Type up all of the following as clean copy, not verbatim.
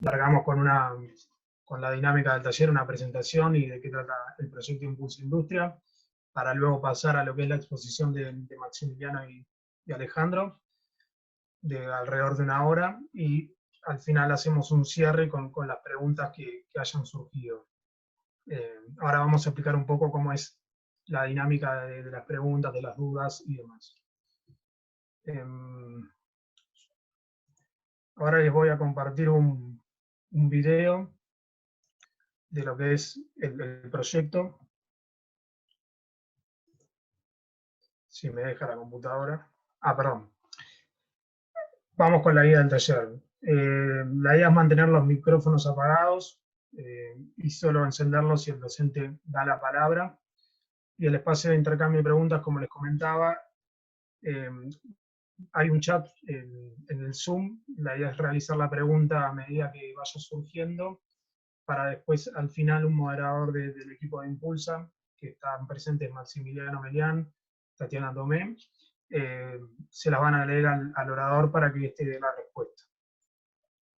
largamos con la dinámica del taller, una presentación y de qué trata el proyecto Impulsa Industria, para luego pasar a lo que es la exposición de Maximiliano y Alejandro, de alrededor de una hora, y al final hacemos un cierre con las preguntas que hayan surgido. Ahora vamos a explicar un poco cómo es la dinámica de las preguntas, de las dudas y demás. Ahora les voy a compartir un video de lo que es el proyecto. Si me deja la computadora. Perdón. Vamos con la guía del taller. La idea es mantener los micrófonos apagados y solo encenderlos si el docente da la palabra. Y el espacio de intercambio de preguntas, como les comentaba, hay un chat en el Zoom. La idea es realizar la pregunta a medida que vaya surgiendo, para después, al final, un moderador del equipo de Impulsa, que están presentes Maximiliano Melián, Tatiana Tomé, se las van a leer al orador para que éste dé la respuesta.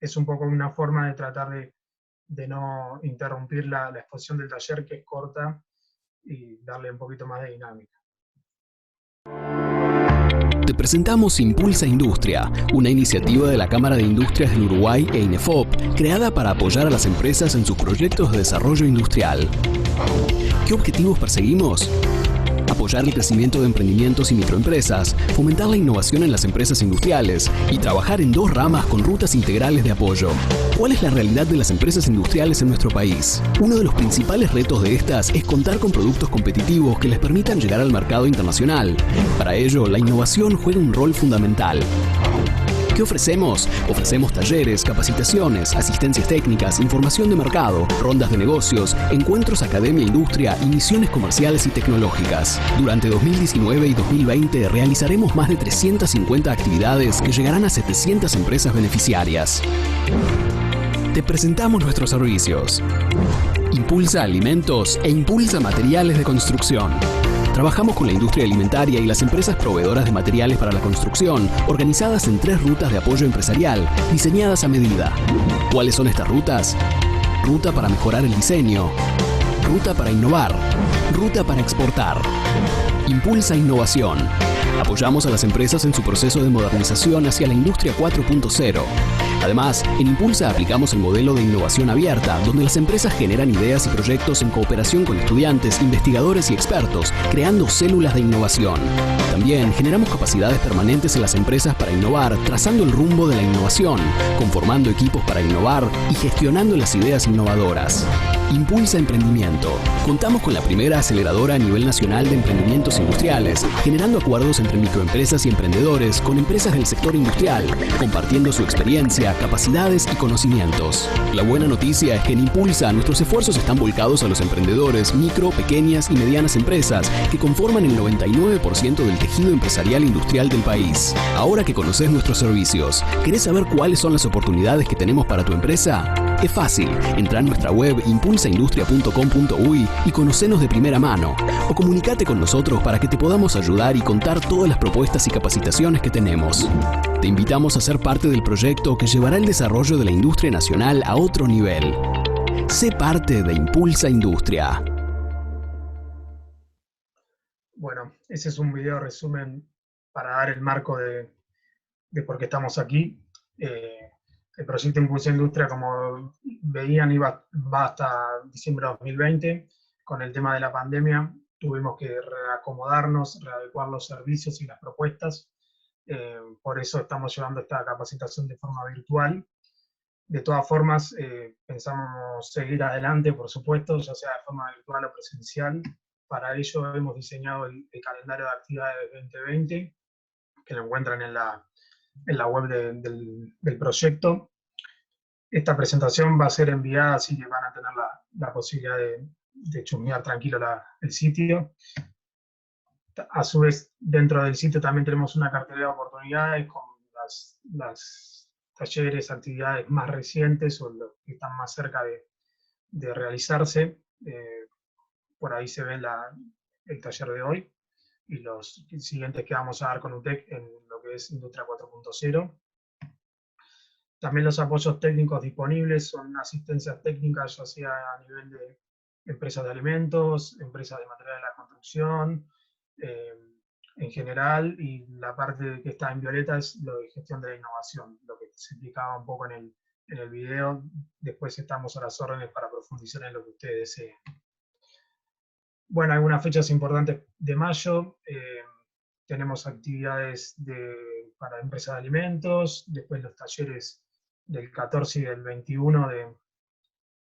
Es un poco una forma de tratar de no interrumpir la exposición del taller, que es corta, y darle un poquito más de dinámica. Te presentamos Impulsa Industria, una iniciativa de la Cámara de Industrias del Uruguay e INEFOP, creada para apoyar a las empresas en sus proyectos de desarrollo industrial. ¿Qué objetivos perseguimos? Apoyar el crecimiento de emprendimientos y microempresas, fomentar la innovación en las empresas industriales y trabajar en dos ramas con rutas integrales de apoyo. ¿Cuál es la realidad de las empresas industriales en nuestro país? Uno de los principales retos de estas es contar con productos competitivos que les permitan llegar al mercado internacional. Para ello, la innovación juega un rol fundamental. ¿Qué ofrecemos? Ofrecemos talleres, capacitaciones, asistencias técnicas, información de mercado, rondas de negocios, encuentros academia-industria y misiones comerciales y tecnológicas. Durante 2019 y 2020 realizaremos más de 350 actividades que llegarán a 700 empresas beneficiarias. Te presentamos nuestros servicios. Impulsa Alimentos e Impulsa Materiales de Construcción. Trabajamos con la industria alimentaria y las empresas proveedoras de materiales para la construcción, organizadas en 3 rutas de apoyo empresarial, diseñadas a medida. ¿Cuáles son estas rutas? Ruta para mejorar el diseño. Ruta para innovar. Ruta para exportar. Impulsa Innovación. Apoyamos a las empresas en su proceso de modernización hacia la industria 4.0. Además, en Impulsa aplicamos el modelo de innovación abierta, donde las empresas generan ideas y proyectos en cooperación con estudiantes, investigadores y expertos, creando células de innovación. También generamos capacidades permanentes en las empresas para innovar, trazando el rumbo de la innovación, conformando equipos para innovar y gestionando las ideas innovadoras. Impulsa Emprendimiento. Contamos con la primera aceleradora a nivel nacional de emprendimientos industriales, generando acuerdos entre microempresas y emprendedores con empresas del sector industrial, compartiendo su experiencia, capacidades y conocimientos. La buena noticia es que en Impulsa nuestros esfuerzos están volcados a los emprendedores, micro, pequeñas y medianas empresas que conforman el 99% del tejido empresarial industrial del país. Ahora que conoces nuestros servicios, ¿querés saber cuáles son las oportunidades que tenemos para tu empresa? Es fácil, entra en nuestra web impulsaindustria.com.uy y conocenos de primera mano, o comunicate con nosotros para que te podamos ayudar y contar todas las propuestas y capacitaciones que tenemos. Te invitamos a ser parte del proyecto que llevará el desarrollo de la industria nacional a otro nivel. Sé parte de Impulsa Industria. Bueno, ese es un video resumen para dar el marco de por qué estamos aquí. El proyecto Impulsa Industria, como veían, va hasta diciembre de 2020. Con el tema de la pandemia tuvimos que reacomodarnos, readecuar los servicios y las propuestas. Por eso estamos llevando esta capacitación de forma virtual. De todas formas, pensamos seguir adelante, por supuesto, ya sea de forma virtual o presencial. Para ello hemos diseñado el calendario de actividades 2020, que lo encuentran en la web del proyecto. Esta presentación va a ser enviada, así que van a tener la posibilidad de chusmear tranquilo el sitio. A su vez, dentro del sitio también tenemos una cartera de oportunidades con las talleres, actividades más recientes o los que están más cerca de realizarse. Por ahí se ve el taller de hoy y los siguientes que vamos a dar con UTEC en lo que es Industria 4.0. También los apoyos técnicos disponibles son asistencias técnicas, ya sea a nivel de empresas de alimentos, empresas de material de la construcción, eh, en general, y la parte que está en violeta es lo de gestión de la innovación, lo que se explicaba un poco en el video. Después estamos a las órdenes para profundizar en lo que ustedes deseen. Bueno, algunas fechas importantes de mayo. Tenemos actividades para empresas de alimentos, después los talleres del 14 y del 21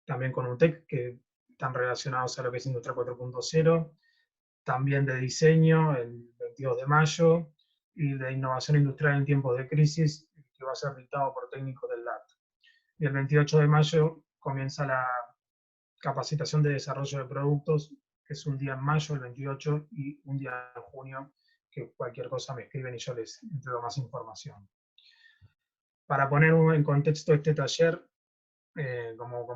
también con UTEC, que están relacionados a lo que es Industria 4.0, también de diseño el 22 de mayo, y de innovación industrial en tiempos de crisis, que va a ser dictado por técnicos del LAT. Y el 28 de mayo comienza la capacitación de desarrollo de productos, que es un día en mayo, el 28, y un día en junio, que cualquier cosa me escriben y yo les entrego más información. Para poner en contexto este taller, como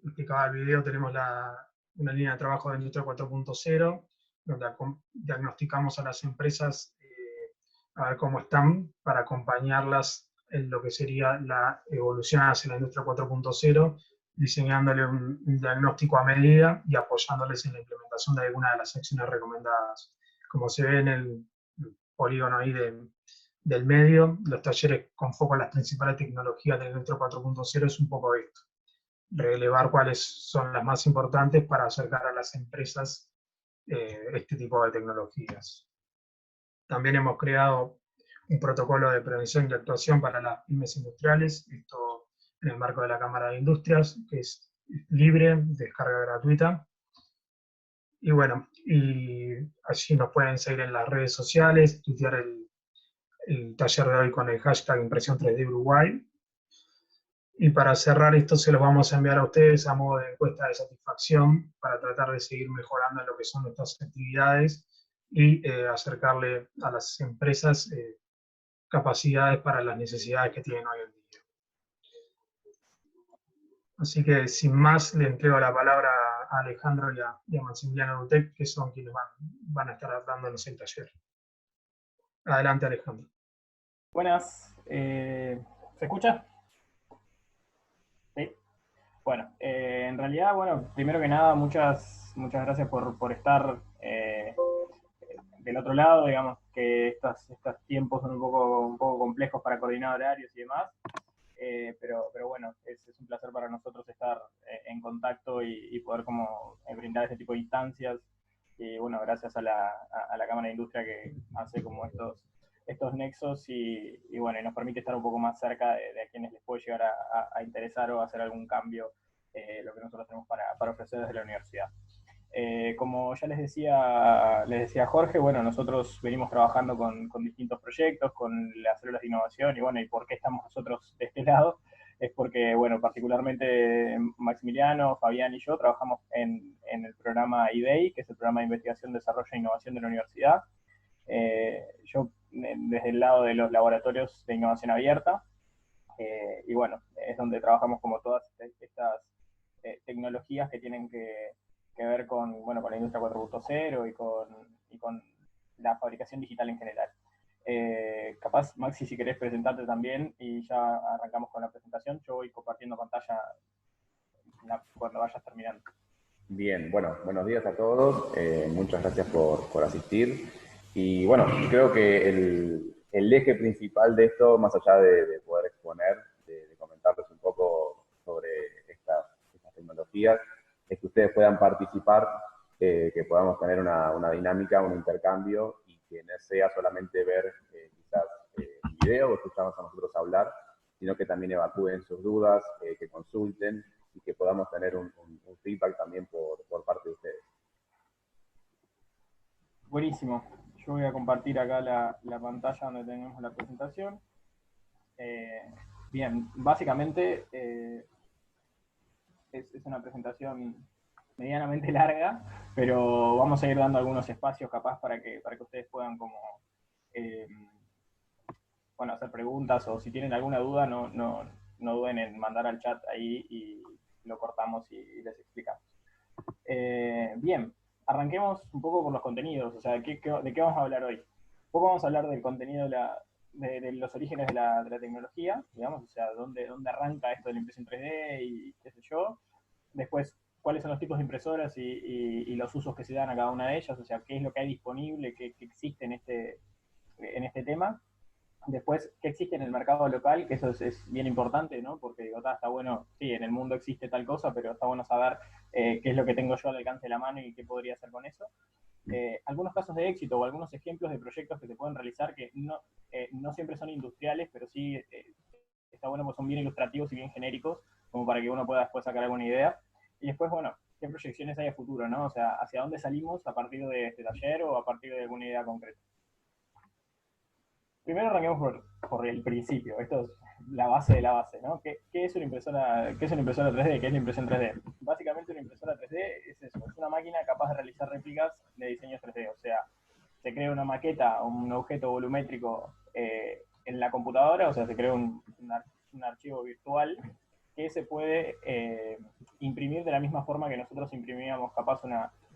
explicaba el video, tenemos una línea de trabajo de Industria 4.0, donde diagnosticamos a las empresas a ver cómo están para acompañarlas en lo que sería la evolución hacia la Industria 4.0, diseñándole un diagnóstico a medida y apoyándoles en la implementación de alguna de las acciones recomendadas. Como se ve en el polígono ahí del medio, los talleres con foco en las principales tecnologías de la Industria 4.0 es un poco esto, relevar cuáles son las más importantes para acercar a las empresas este tipo de tecnologías. También hemos creado un protocolo de prevención y actuación para las pymes industriales, esto en el marco de la Cámara de Industrias, que es libre, descarga gratuita. Y bueno, y allí nos pueden seguir en las redes sociales, tuitear el taller de hoy con el hashtag Impresión 3D Uruguay. Y para cerrar esto se los vamos a enviar a ustedes a modo de encuesta de satisfacción para tratar de seguir mejorando en lo que son nuestras actividades y acercarle a las empresas capacidades para las necesidades que tienen hoy en día. Así que sin más le entrego la palabra a Alejandro y a Maximiliano Dutec, que son quienes van a estar dándonos el taller. Adelante, Alejandro. Buenas, ¿se escucha? Sí. Bueno, en realidad, bueno, primero que nada, muchas gracias por estar del otro lado, digamos que estos tiempos son un poco complejos para coordinar horarios y demás, pero bueno, es un placer para nosotros estar en contacto y poder como brindar este tipo de instancias, y bueno, gracias a la Cámara de Industria que hace como estos nexos y bueno, y nos permite estar un poco más cerca de a quienes les puede llegar a interesar o hacer algún cambio, lo que nosotros tenemos para ofrecer desde la universidad. Como ya les decía Jorge, bueno, nosotros venimos trabajando con distintos proyectos, con las células de innovación, y bueno, ¿y por qué estamos nosotros de este lado? Es porque, bueno, particularmente Maximiliano, Fabián y yo trabajamos en el programa IDEI, que es el programa de investigación, desarrollo e innovación de la universidad. Yo desde el lado de los laboratorios de innovación abierta, y bueno, es donde trabajamos como todas estas tecnologías que tienen que ver con, bueno, con la industria 4.0 y con la fabricación digital en general. Capaz, Maxi, si querés presentarte también y ya arrancamos con la presentación. Yo voy compartiendo pantalla cuando vayas terminando. Bien, bueno, buenos días a todos. Muchas gracias por asistir. Y bueno, creo que el eje principal de esto, más allá de poder exponer, de comentarles un poco sobre estas tecnologías, es que ustedes puedan participar, que podamos tener una dinámica, un intercambio, y que no sea solamente ver quizás un video o escucharnos a nosotros hablar, sino que también evacúen sus dudas, que consulten y que podamos tener un feedback también por parte de ustedes. Buenísimo. Yo voy a compartir acá la pantalla donde tenemos la presentación. Bien, básicamente es una presentación medianamente larga, pero vamos a ir dando algunos espacios capaz para que ustedes puedan como bueno, hacer preguntas, o si tienen alguna duda no duden en mandar al chat ahí y lo cortamos y les explicamos. Bien, arranquemos un poco por los contenidos, o sea, ¿de qué vamos a hablar hoy? Un poco vamos a hablar del contenido de de los orígenes de la tecnología, digamos, o sea, dónde arranca esto de la impresión 3D y qué sé yo. Después, cuáles son los tipos de impresoras y los usos que se dan a cada una de ellas, o sea, qué es lo que hay disponible, qué existe en este tema. Después, qué existe en el mercado local, que eso es bien importante, ¿no? Porque digo, está bueno, sí, en el mundo existe tal cosa, pero está bueno saber qué es lo que tengo yo al alcance de la mano y qué podría hacer con eso. Algunos casos de éxito o algunos ejemplos de proyectos que se pueden realizar que no siempre son industriales, pero sí está bueno, pues son bien ilustrativos y bien genéricos, como para que uno pueda después sacar alguna idea. Y después, bueno, qué proyecciones hay a futuro, ¿no? O sea, hacia dónde salimos a partir de este taller o a partir de alguna idea concreta. Primero arranquemos por el principio. Esto es la base de la base, ¿no? ¿Qué es una impresora 3D? ¿Qué es la impresión 3D? Básicamente una impresora 3D es eso, es una máquina capaz de realizar réplicas de diseños 3D. O sea, se crea una maqueta o un objeto volumétrico en la computadora, o sea, se crea un archivo virtual que se puede imprimir de la misma forma que nosotros imprimíamos capaz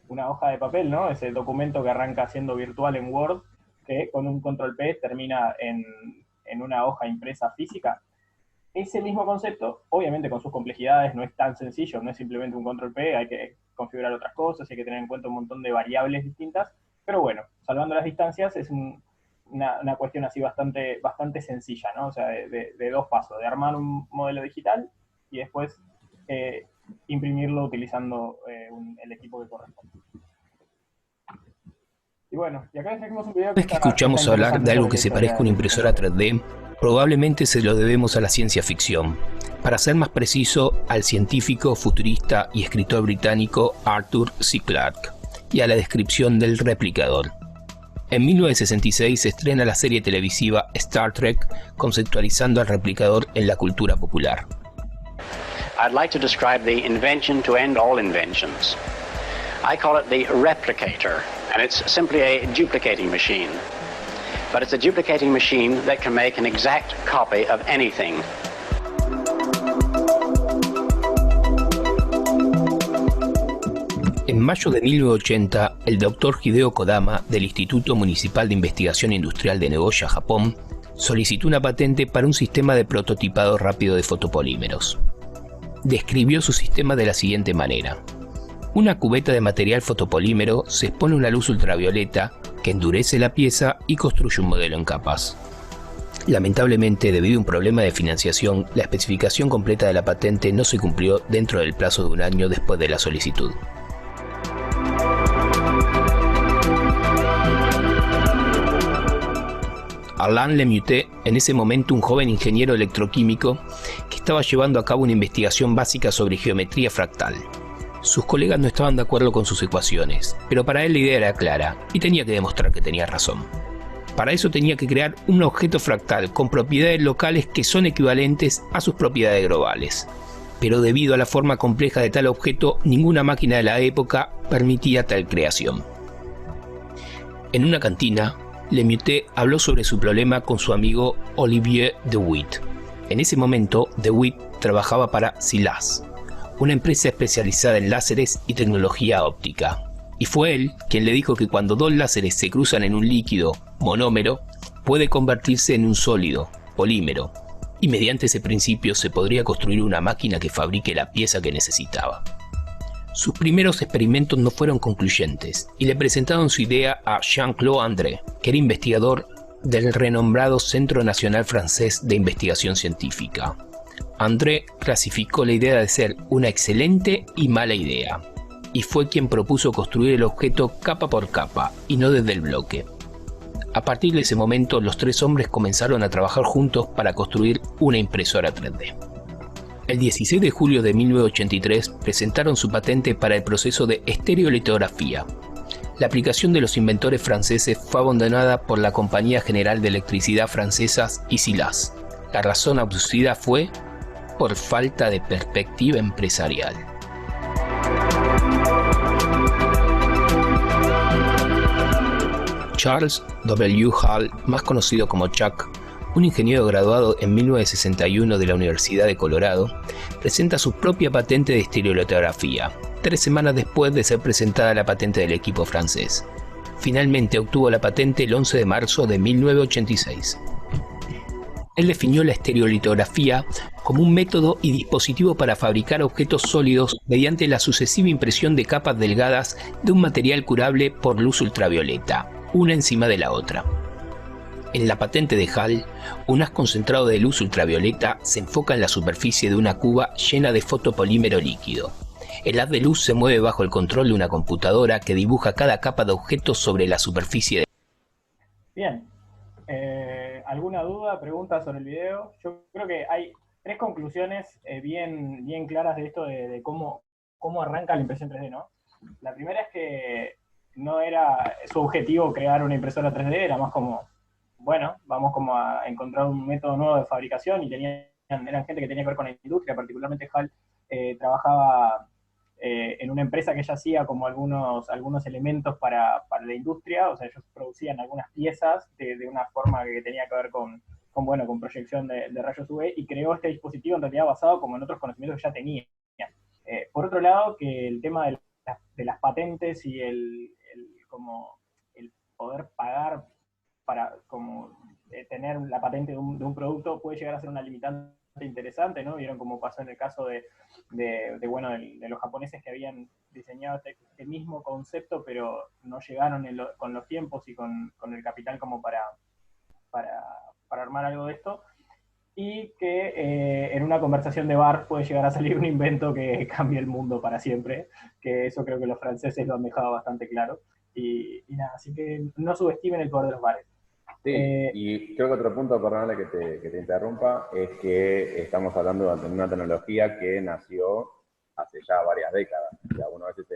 una hoja de papel, ¿no? Ese documento que arranca siendo virtual en Word, que con un control P termina en una hoja impresa física. Ese mismo concepto, obviamente con sus complejidades, no es tan sencillo, no es simplemente un control P, hay que configurar otras cosas, hay que tener en cuenta un montón de variables distintas, pero bueno, salvando las distancias, es una cuestión así bastante sencilla, ¿no? O sea, de dos pasos, de armar un modelo digital y después imprimirlo utilizando el equipo que corresponde. Y bueno, y acá tenemos un video Cada vez que escuchamos hablar de algo que se parezca a una impresora 3D, probablemente se lo debemos a la ciencia ficción. Para ser más preciso, al científico, futurista y escritor británico Arthur C. Clarke, y a la descripción del replicador. En 1966 se estrena la serie televisiva Star Trek, conceptualizando al replicador en la cultura popular. I'd like to describe the invention to end all inventions. I call it the replicator, and it's simply a duplicating machine. But it's a duplicating machine that can make an exact copy of anything. En mayo de 1980, el Dr. Hideo Kodama, del Instituto Municipal de Investigación Industrial de Nagoya, Japón, solicitó una patente para un sistema de prototipado rápido de fotopolímeros. Describió su sistema de la siguiente manera. Una cubeta de material fotopolímero se expone a una luz ultravioleta que endurece la pieza y construye un modelo en capas. Lamentablemente, debido a un problema de financiación, la especificación completa de la patente no se cumplió dentro del plazo de un año después de la solicitud. Alain Lemaitre, en ese momento un joven ingeniero electroquímico que estaba llevando a cabo una investigación básica sobre geometría fractal. Sus colegas no estaban de acuerdo con sus ecuaciones, pero para él la idea era clara y tenía que demostrar que tenía razón. Para eso tenía que crear un objeto fractal con propiedades locales que son equivalentes a sus propiedades globales. Pero debido a la forma compleja de tal objeto, ninguna máquina de la época permitía tal creación. En una cantina, Lemaitre habló sobre su problema con su amigo Olivier de Witt. En ese momento, de Witt trabajaba para Silas, una empresa especializada en láseres y tecnología óptica. Y fue él quien le dijo que cuando dos láseres se cruzan en un líquido monómero, puede convertirse en un sólido, polímero, y mediante ese principio se podría construir una máquina que fabrique la pieza que necesitaba. Sus primeros experimentos no fueron concluyentes y le presentaron su idea a Jean-Claude André, que era investigador del renombrado Centro Nacional Francés de Investigación Científica. André clasificó la idea de ser una excelente y mala idea, y fue quien propuso construir el objeto capa por capa y no desde el bloque. A partir de ese momento, los tres hombres comenzaron a trabajar juntos para construir una impresora 3D. El 16 de julio de 1983 presentaron su patente para el proceso de estereolitografía. La aplicación de los inventores franceses fue abandonada por la Compañía General de Electricidad Francesa y Silas. La razón abducida fue por falta de perspectiva empresarial. Charles W. Hall, más conocido como Chuck, un ingeniero graduado en 1961 de la Universidad de Colorado, presenta su propia patente de estereolitografía, 3 semanas después de ser presentada la patente del equipo francés. Finalmente obtuvo la patente el 11 de marzo de 1986. Él definió la estereolitografía como un método y dispositivo para fabricar objetos sólidos mediante la sucesiva impresión de capas delgadas de un material curable por luz ultravioleta, una encima de la otra. En la patente de Hall, un haz concentrado de luz ultravioleta se enfoca en la superficie de una cuba llena de fotopolímero líquido. El haz de luz se mueve bajo el control de una computadora que dibuja cada capa de objetos sobre la superficie de... Bien. ¿Alguna duda, pregunta sobre el video? Yo creo que hay 3 conclusiones bien claras de esto de cómo arranca la impresión 3D, ¿no? La primera es que no era su objetivo crear una impresora 3D, era más como, bueno, vamos como a encontrar un método nuevo de fabricación, y eran gente que tenía que ver con la industria, particularmente Hall trabajaba en una empresa que ya hacía como algunos elementos para la industria, o sea, ellos producían algunas piezas de una forma que tenía que ver con proyección de rayos UV, y creó este dispositivo en realidad basado como en otros conocimientos que ya tenía. Por otro lado, que el tema de las patentes y el poder pagar para tener la patente de un producto puede llegar a ser una limitante interesante, ¿no? Vieron cómo pasó en el caso de los japoneses que habían diseñado este mismo concepto, pero no llegaron con los tiempos y con el capital como para armar algo de esto, y que en una conversación de bar puede llegar a salir un invento que cambie el mundo para siempre, que eso creo que los franceses lo han dejado bastante claro, y nada, así que no subestimen el poder de los bares. Sí, y creo que otro punto, perdóname que te interrumpa, es que estamos hablando de una tecnología que nació hace ya varias décadas. O sea, uno a veces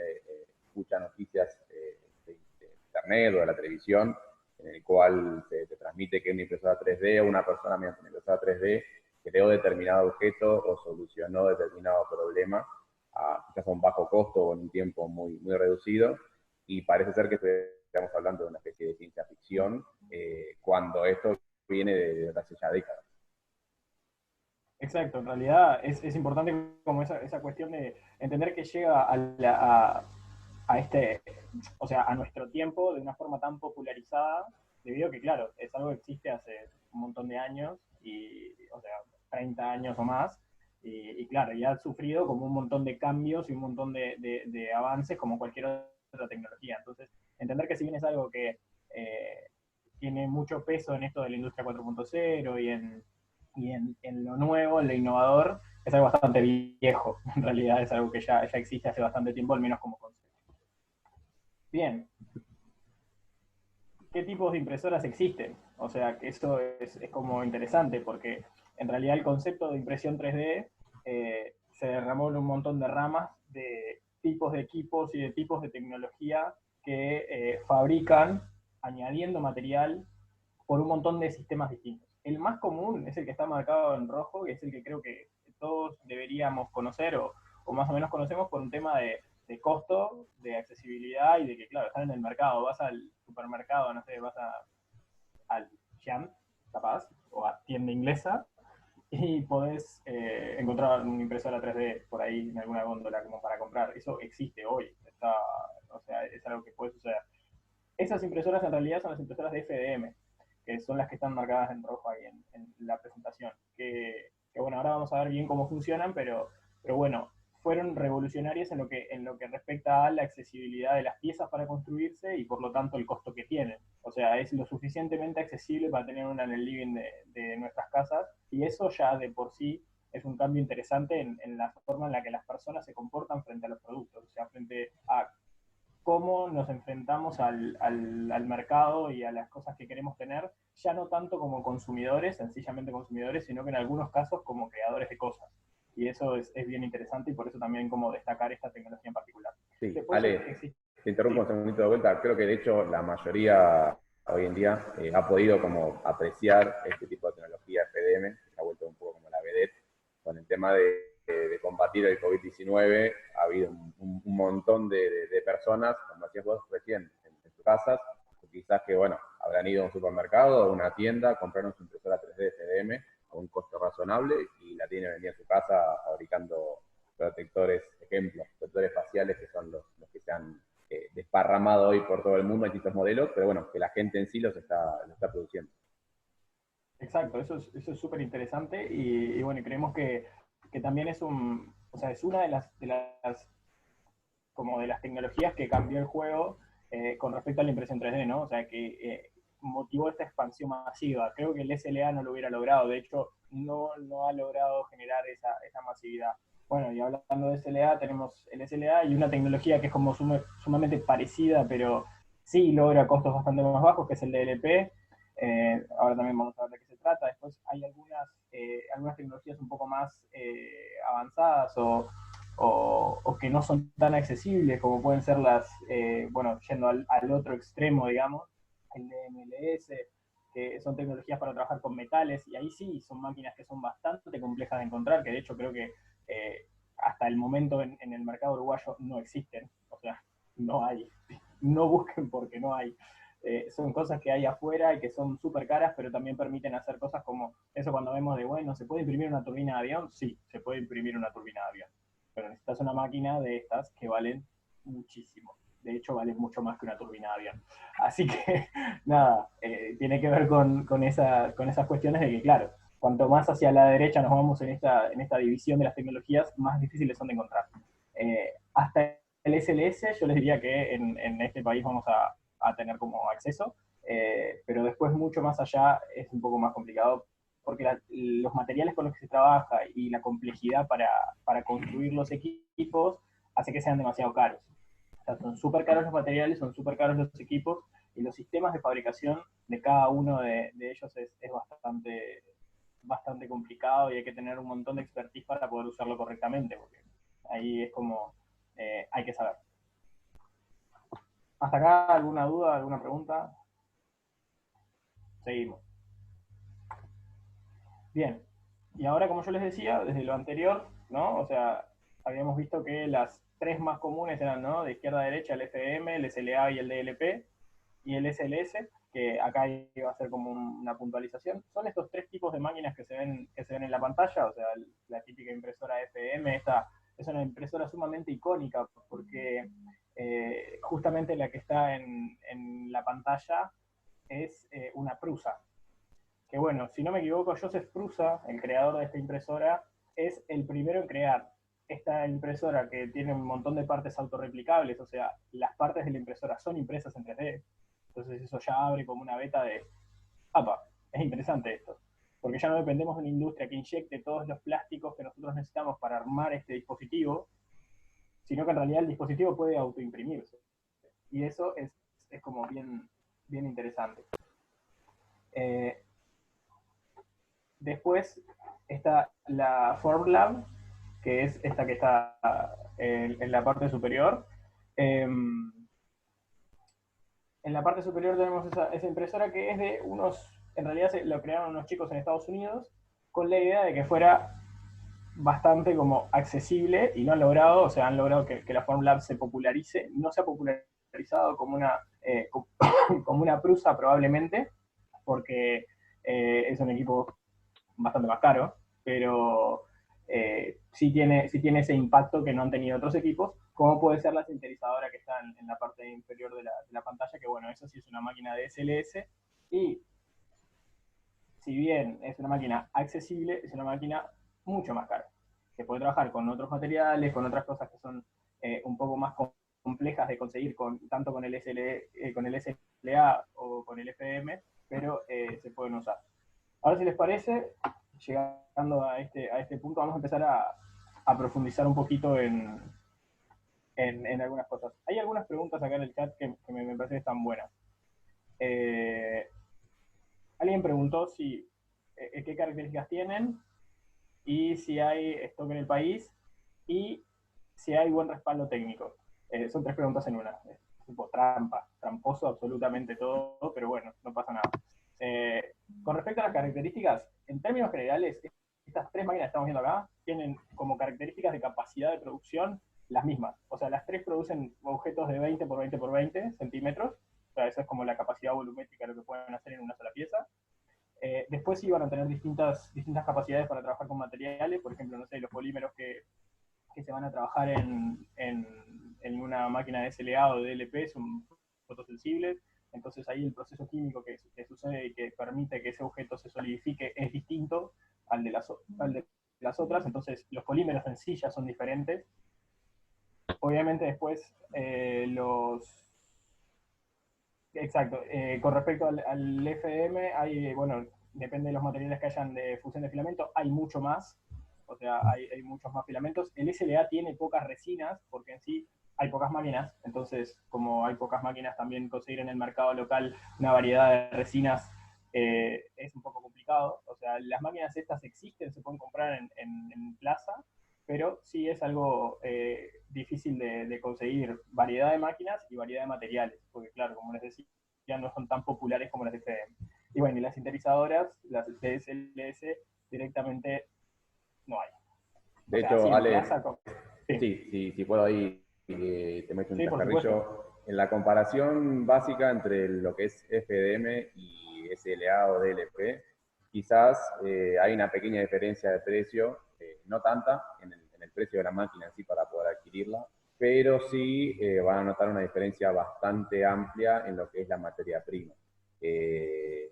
escucha noticias de internet o de la televisión, en el cual te transmite que una impresora 3D o una persona mediante una impresora 3D creó determinado objeto o solucionó determinado problema, quizás a un bajo costo o en un tiempo muy reducido, y parece ser que estamos hablando de una especie de ciencia ficción, cuando esto viene de hace ya décadas. Exacto, en realidad es importante como esa cuestión de entender que llega a nuestro tiempo de una forma tan popularizada, debido a que, claro, es algo que existe hace un montón de años, o sea, 30 años o más, y claro, ya ha sufrido como un montón de cambios y un montón de avances como cualquier otra tecnología. Entonces, entender que si bien es algo que tiene mucho peso en esto de la industria 4.0 y en lo nuevo, en lo innovador, es algo bastante viejo. En realidad es algo que ya existe hace bastante tiempo, al menos como concepto. Bien. ¿Qué tipos de impresoras existen? O sea, que eso es como interesante, porque en realidad el concepto de impresión 3D se derramó en un montón de ramas de tipos de equipos y de tipos de tecnología que fabrican añadiendo material por un montón de sistemas distintos. El más común es el que está marcado en rojo, que es el que creo que todos deberíamos conocer o más o menos conocemos, por un tema de costo, de accesibilidad y de que, claro, están en el mercado. Vas al supermercado, no sé, vas al Giant, capaz, o a tienda inglesa, y podés encontrar una impresora 3D por ahí en alguna góndola como para comprar. Eso existe hoy, o sea, es algo que puede suceder. Esas impresoras en realidad son las impresoras de FDM, que son las que están marcadas en rojo ahí en la presentación. Que bueno, ahora vamos a ver bien cómo funcionan, pero bueno, fueron revolucionarias en lo que respecta a la accesibilidad de las piezas para construirse y por lo tanto el costo que tienen. O sea, es lo suficientemente accesible para tener una en el living de nuestras casas, y eso ya de por sí es un cambio interesante en la forma en la que las personas se comportan frente a los productos, o sea, frente a cómo nos enfrentamos al mercado y a las cosas que queremos tener, ya no tanto como consumidores, sencillamente consumidores, sino que en algunos casos como creadores de cosas. Y eso es bien interesante, y por eso también como destacar esta tecnología en particular. Sí, después, Ale, te interrumpo un segundito de vuelta. Creo que de hecho la mayoría hoy en día ha podido como apreciar este tipo de tecnología FDM, que se ha vuelto un poco como la vedette, con el tema de combatir el COVID-19. Ha habido un montón de personas, como decías vos recién, en sus casas, quizás que, bueno, habrán ido a un supermercado o a una tienda, compraron su impresora 3D FDM a un costo razonable y la tiene vendida en su casa fabricando protectores, protectores faciales, que son los que se han desparramado hoy por todo el mundo. Hay distintos modelos, pero bueno, que la gente en sí los está produciendo. Exacto, eso es súper interesante y bueno, creemos que también es o sea, es una como de las tecnologías que cambió el juego con respecto a la impresión 3D, ¿no? O sea, que motivó esta expansión masiva. Creo que el SLA no lo hubiera logrado, de hecho, no ha logrado generar esa masividad. Bueno, y hablando de SLA, tenemos el SLA y una tecnología que es como sumamente parecida, pero sí logra costos bastante más bajos, que es el DLP. Ahora también vamos a ver de qué se trata. Después hay algunas tecnologías un poco más avanzadas o que no son tan accesibles como pueden ser bueno, yendo al otro extremo, digamos, el de MLS, que son tecnologías para trabajar con metales, y ahí sí son máquinas que son bastante complejas de encontrar, que de hecho creo que hasta el momento en el mercado uruguayo no existen, o sea, no hay, no busquen porque no hay. Son cosas que hay afuera y que son súper caras, pero también permiten hacer cosas como eso cuando vemos de, bueno, ¿se puede imprimir una turbina de avión? Sí, se puede imprimir una turbina de avión, pero necesitas una máquina de estas que valen muchísimo. De hecho, valen mucho más que una turbina de avión. Así que, nada, tiene que ver con esas cuestiones de que, claro, cuanto más hacia la derecha nos vamos en esta división de las tecnologías, más difíciles son de encontrar. Hasta el SLS, yo les diría que en este país vamos a tener como acceso, pero después mucho más allá es un poco más complicado porque los materiales con los que se trabaja y la complejidad para construir los equipos hace que sean demasiado caros. O sea, son súper caros los materiales, son súper caros los equipos, y los sistemas de fabricación de cada uno de ellos es bastante complicado y hay que tener un montón de expertise para poder usarlo correctamente, porque ahí es como hay que saber. ¿Hasta acá alguna duda, alguna pregunta? Seguimos. Bien, y ahora como yo les decía, desde lo anterior, ¿no? O sea, habíamos visto que las tres más comunes eran, ¿no? De izquierda a derecha, el FM, el SLA y el DLP, y el SLS, que acá iba a ser como una puntualización. Son estos tres tipos de máquinas que se ven en la pantalla, o sea, la típica impresora FM, esta es una impresora sumamente icónica, porque justamente la que está en la pantalla es una Prusa, que bueno, si no me equivoco, Joseph Prusa, el creador de esta impresora, es el primero en crear esta impresora que tiene un montón de partes autorreplicables, o sea, las partes de la impresora son impresas en 3D. Entonces eso ya abre como una beta de, ¡apa! Es interesante esto. Porque ya no dependemos de una industria que inyecte todos los plásticos que nosotros necesitamos para armar este dispositivo, sino que en realidad el dispositivo puede autoimprimirse. Y eso es como bien interesante. Después está la Formlab, que es esta que está en la parte superior. En la parte superior tenemos esa impresora que es de en realidad lo crearon unos chicos en Estados Unidos con la idea de que fuera bastante como accesible, y lo han logrado, o sea, han logrado que la Formlab se popularice, no se ha popularizado como como una Prusa probablemente, porque es un equipo bastante más caro, pero sí tiene ese impacto que no han tenido otros equipos, como puede ser la sintetizadora que está en la parte inferior de la pantalla, que bueno, eso sí es una máquina de SLS, y si bien es una máquina accesible, es una máquina mucho más cara, que puede trabajar con otros materiales, con otras cosas que son un poco más complejas de conseguir, tanto con el SLA o con el FM, pero se pueden usar. Ahora, si les parece, llegando a este punto, vamos a empezar a profundizar un poquito en algunas cosas. Hay algunas preguntas acá en el chat que me parece que están buenas. Alguien preguntó qué características tienen y si hay stock en el país y si hay buen respaldo técnico. Son tres preguntas en una. Es tipo tramposo absolutamente todo, pero bueno, no pasa nada. Con respecto a las características, en términos generales, estas tres máquinas que estamos viendo acá tienen como características de capacidad de producción las mismas. O sea, las tres producen objetos de 20 por 20 por 20 centímetros. O sea, esa es como la capacidad volumétrica de lo que pueden hacer en una sola pieza. Después sí van a tener distintas capacidades para trabajar con materiales. Por ejemplo, no sé, los polímeros que se van a trabajar en una máquina de SLA o de DLP son fotosensibles. entonces ahí el proceso químico que sucede y que permite que ese objeto se solidifique es distinto al de las otras, entonces los polímeros en sí ya son diferentes. Obviamente después con respecto al FDM, bueno, depende de los materiales que hayan de fusión de filamento, hay mucho más, o sea, hay muchos más filamentos. El SLA tiene pocas resinas, porque en sí hay pocas máquinas, entonces como hay pocas máquinas, también conseguir en el mercado local una variedad de resinas es un poco complicado. O sea, las máquinas estas existen, se pueden comprar en plaza, pero sí es algo difícil de conseguir variedad de máquinas y variedad de materiales, porque claro, como les decía, ya no son tan populares como las de FDM. Y bueno, y las sintetizadoras, las DSLS, directamente no hay. De hecho, Ale, si puedo ahí, te meto un chascarrillo. En la comparación básica entre lo que es FDM y SLA o DLP, quizás hay una pequeña diferencia de precio, no tanta en el precio de la máquina en sí para poder adquirirla, pero sí van a notar una diferencia bastante amplia en lo que es la materia prima.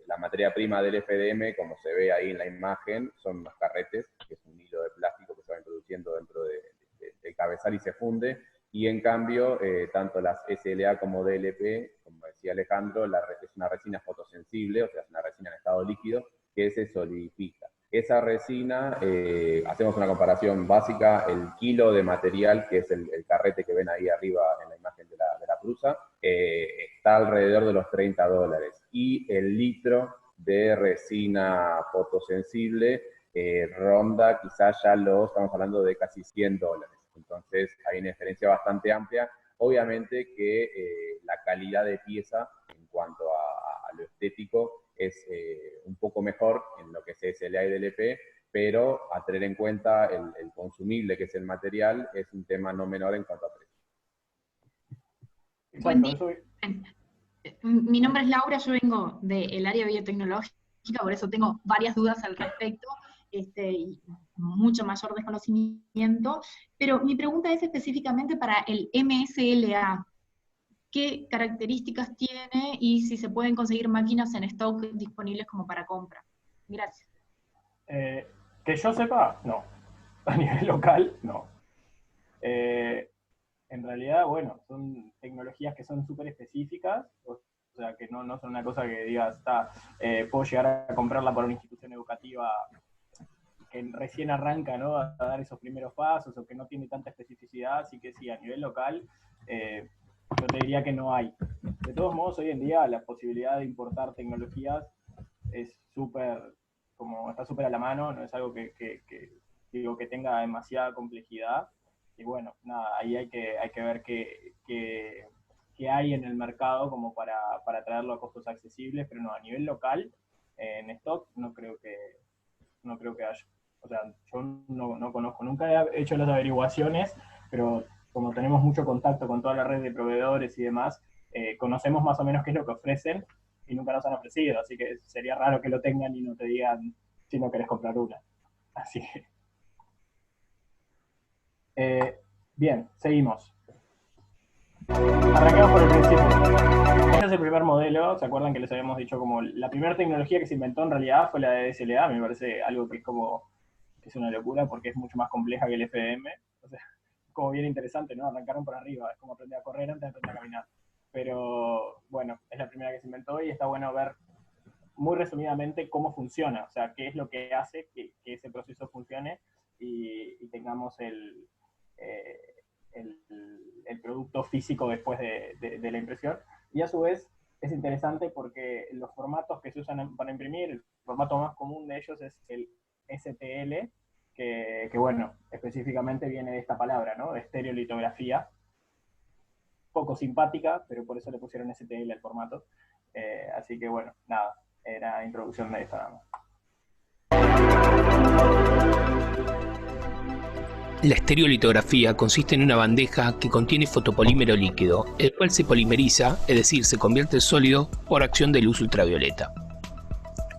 La materia prima del FDM, como se ve ahí en la imagen, son unos carretes, que es un hilo de plástico que se va introduciendo dentro del cabezal y se funde, y en cambio, tanto las SLA como DLP, como decía Alejandro, es una resina fotosensible, o sea, es una resina en estado líquido, que se solidifica. Esa resina, hacemos una comparación básica, el kilo de material, que es el carrete que ven ahí arriba en la imagen de la prusa, está alrededor de los $30. Y el litro de resina fotosensible ronda quizás ya estamos hablando de casi $100. Entonces hay una diferencia bastante amplia. Obviamente que la calidad de pieza en cuanto a lo estético es un poco mejor en lo que es SLA y DLP, pero a tener en cuenta el consumible que es el material es un tema no menor en cuanto a precio. Buen día. Mi nombre es Laura, yo vengo del área biotecnológica, por eso tengo varias dudas al respecto. Y mucho mayor desconocimiento, pero mi pregunta es específicamente para el MSLA. ¿Qué características tiene y si se pueden conseguir máquinas en stock disponibles como para compra? Gracias. Que yo sepa, no. A nivel local, no. En realidad, bueno, son tecnologías que son súper específicas, o sea, que no son una cosa que digas, puedo llegar a comprarla para una institución educativa que recién arranca, ¿no?, a dar esos primeros pasos, o que no tiene tanta especificidad, así que sí, a nivel local, yo te diría que no hay. De todos modos, hoy en día la posibilidad de importar tecnologías es está súper a la mano, no es algo que tenga demasiada complejidad, y bueno, nada, ahí hay que ver qué hay en el mercado como para traerlo a costos accesibles, pero no, a nivel local, en stock, no creo que haya. O sea, yo no conozco, nunca he hecho las averiguaciones, pero como tenemos mucho contacto con toda la red de proveedores y demás, conocemos más o menos qué es lo que ofrecen y nunca nos han ofrecido, así que sería raro que lo tengan y no te digan si no querés comprar una. Así que... bien, seguimos. Arrancamos por el principio. Este es el primer modelo, ¿se acuerdan que les habíamos dicho como la primera tecnología que se inventó en realidad fue la de DSLA? Me parece algo que es una locura porque es mucho más compleja que el FDM. O sea, es como bien interesante, ¿no? Arrancaron por arriba, es como aprender a correr antes de aprender a caminar. Pero bueno, es la primera que se inventó y está bueno ver muy resumidamente cómo funciona, o sea, qué es lo que hace que ese proceso funcione y tengamos el producto físico después de la impresión. Y a su vez es interesante porque los formatos que se usan para imprimir, el formato más común de ellos es el STL, que bueno, específicamente viene de esta palabra, ¿no? De estereolitografía. Poco simpática, pero por eso le pusieron STL al formato. Así que bueno, nada, era introducción de esta nada más. La estereolitografía consiste en una bandeja que contiene fotopolímero líquido, el cual se polimeriza, es decir, se convierte en sólido por acción de luz ultravioleta.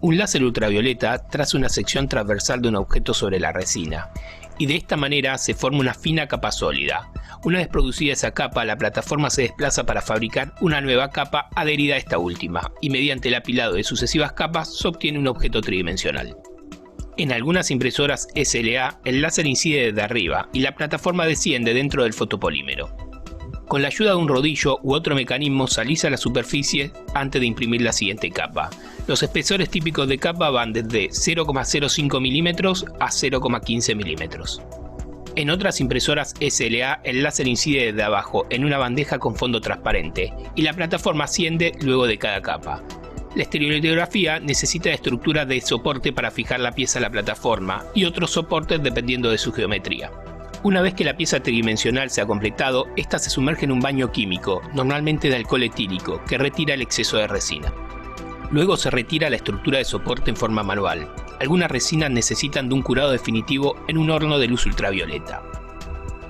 Un láser ultravioleta traza una sección transversal de un objeto sobre la resina. y de esta manera se forma una fina capa sólida. Una vez producida esa capa, la plataforma se desplaza para fabricar una nueva capa adherida a esta última, y mediante el apilado de sucesivas capas se obtiene un objeto tridimensional. En algunas impresoras SLA, el láser incide desde arriba y la plataforma desciende dentro del fotopolímero. Con la ayuda de un rodillo u otro mecanismo se alisa la superficie antes de imprimir la siguiente capa. Los espesores típicos de capa van desde 0,05 milímetros a 0,15 milímetros. En otras impresoras SLA, el láser incide desde abajo en una bandeja con fondo transparente y la plataforma asciende luego de cada capa. La estereolitografía necesita de estructuras de soporte para fijar la pieza a la plataforma y otros soportes dependiendo de su geometría. Una vez que la pieza tridimensional se ha completado, esta se sumerge en un baño químico, normalmente de alcohol etílico, que retira el exceso de resina. Luego se retira la estructura de soporte en forma manual. Algunas resinas necesitan de un curado definitivo en un horno de luz ultravioleta.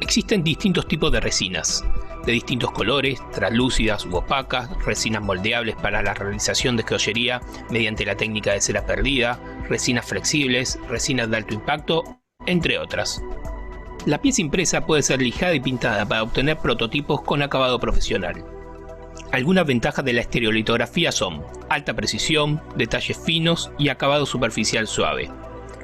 Existen distintos tipos de resinas, de distintos colores, translúcidas u opacas, resinas moldeables para la realización de joyería mediante la técnica de cera perdida, resinas flexibles, resinas de alto impacto, entre otras. La pieza impresa puede ser lijada y pintada para obtener prototipos con acabado profesional. Algunas ventajas de la estereolitografía son alta precisión, detalles finos y acabado superficial suave.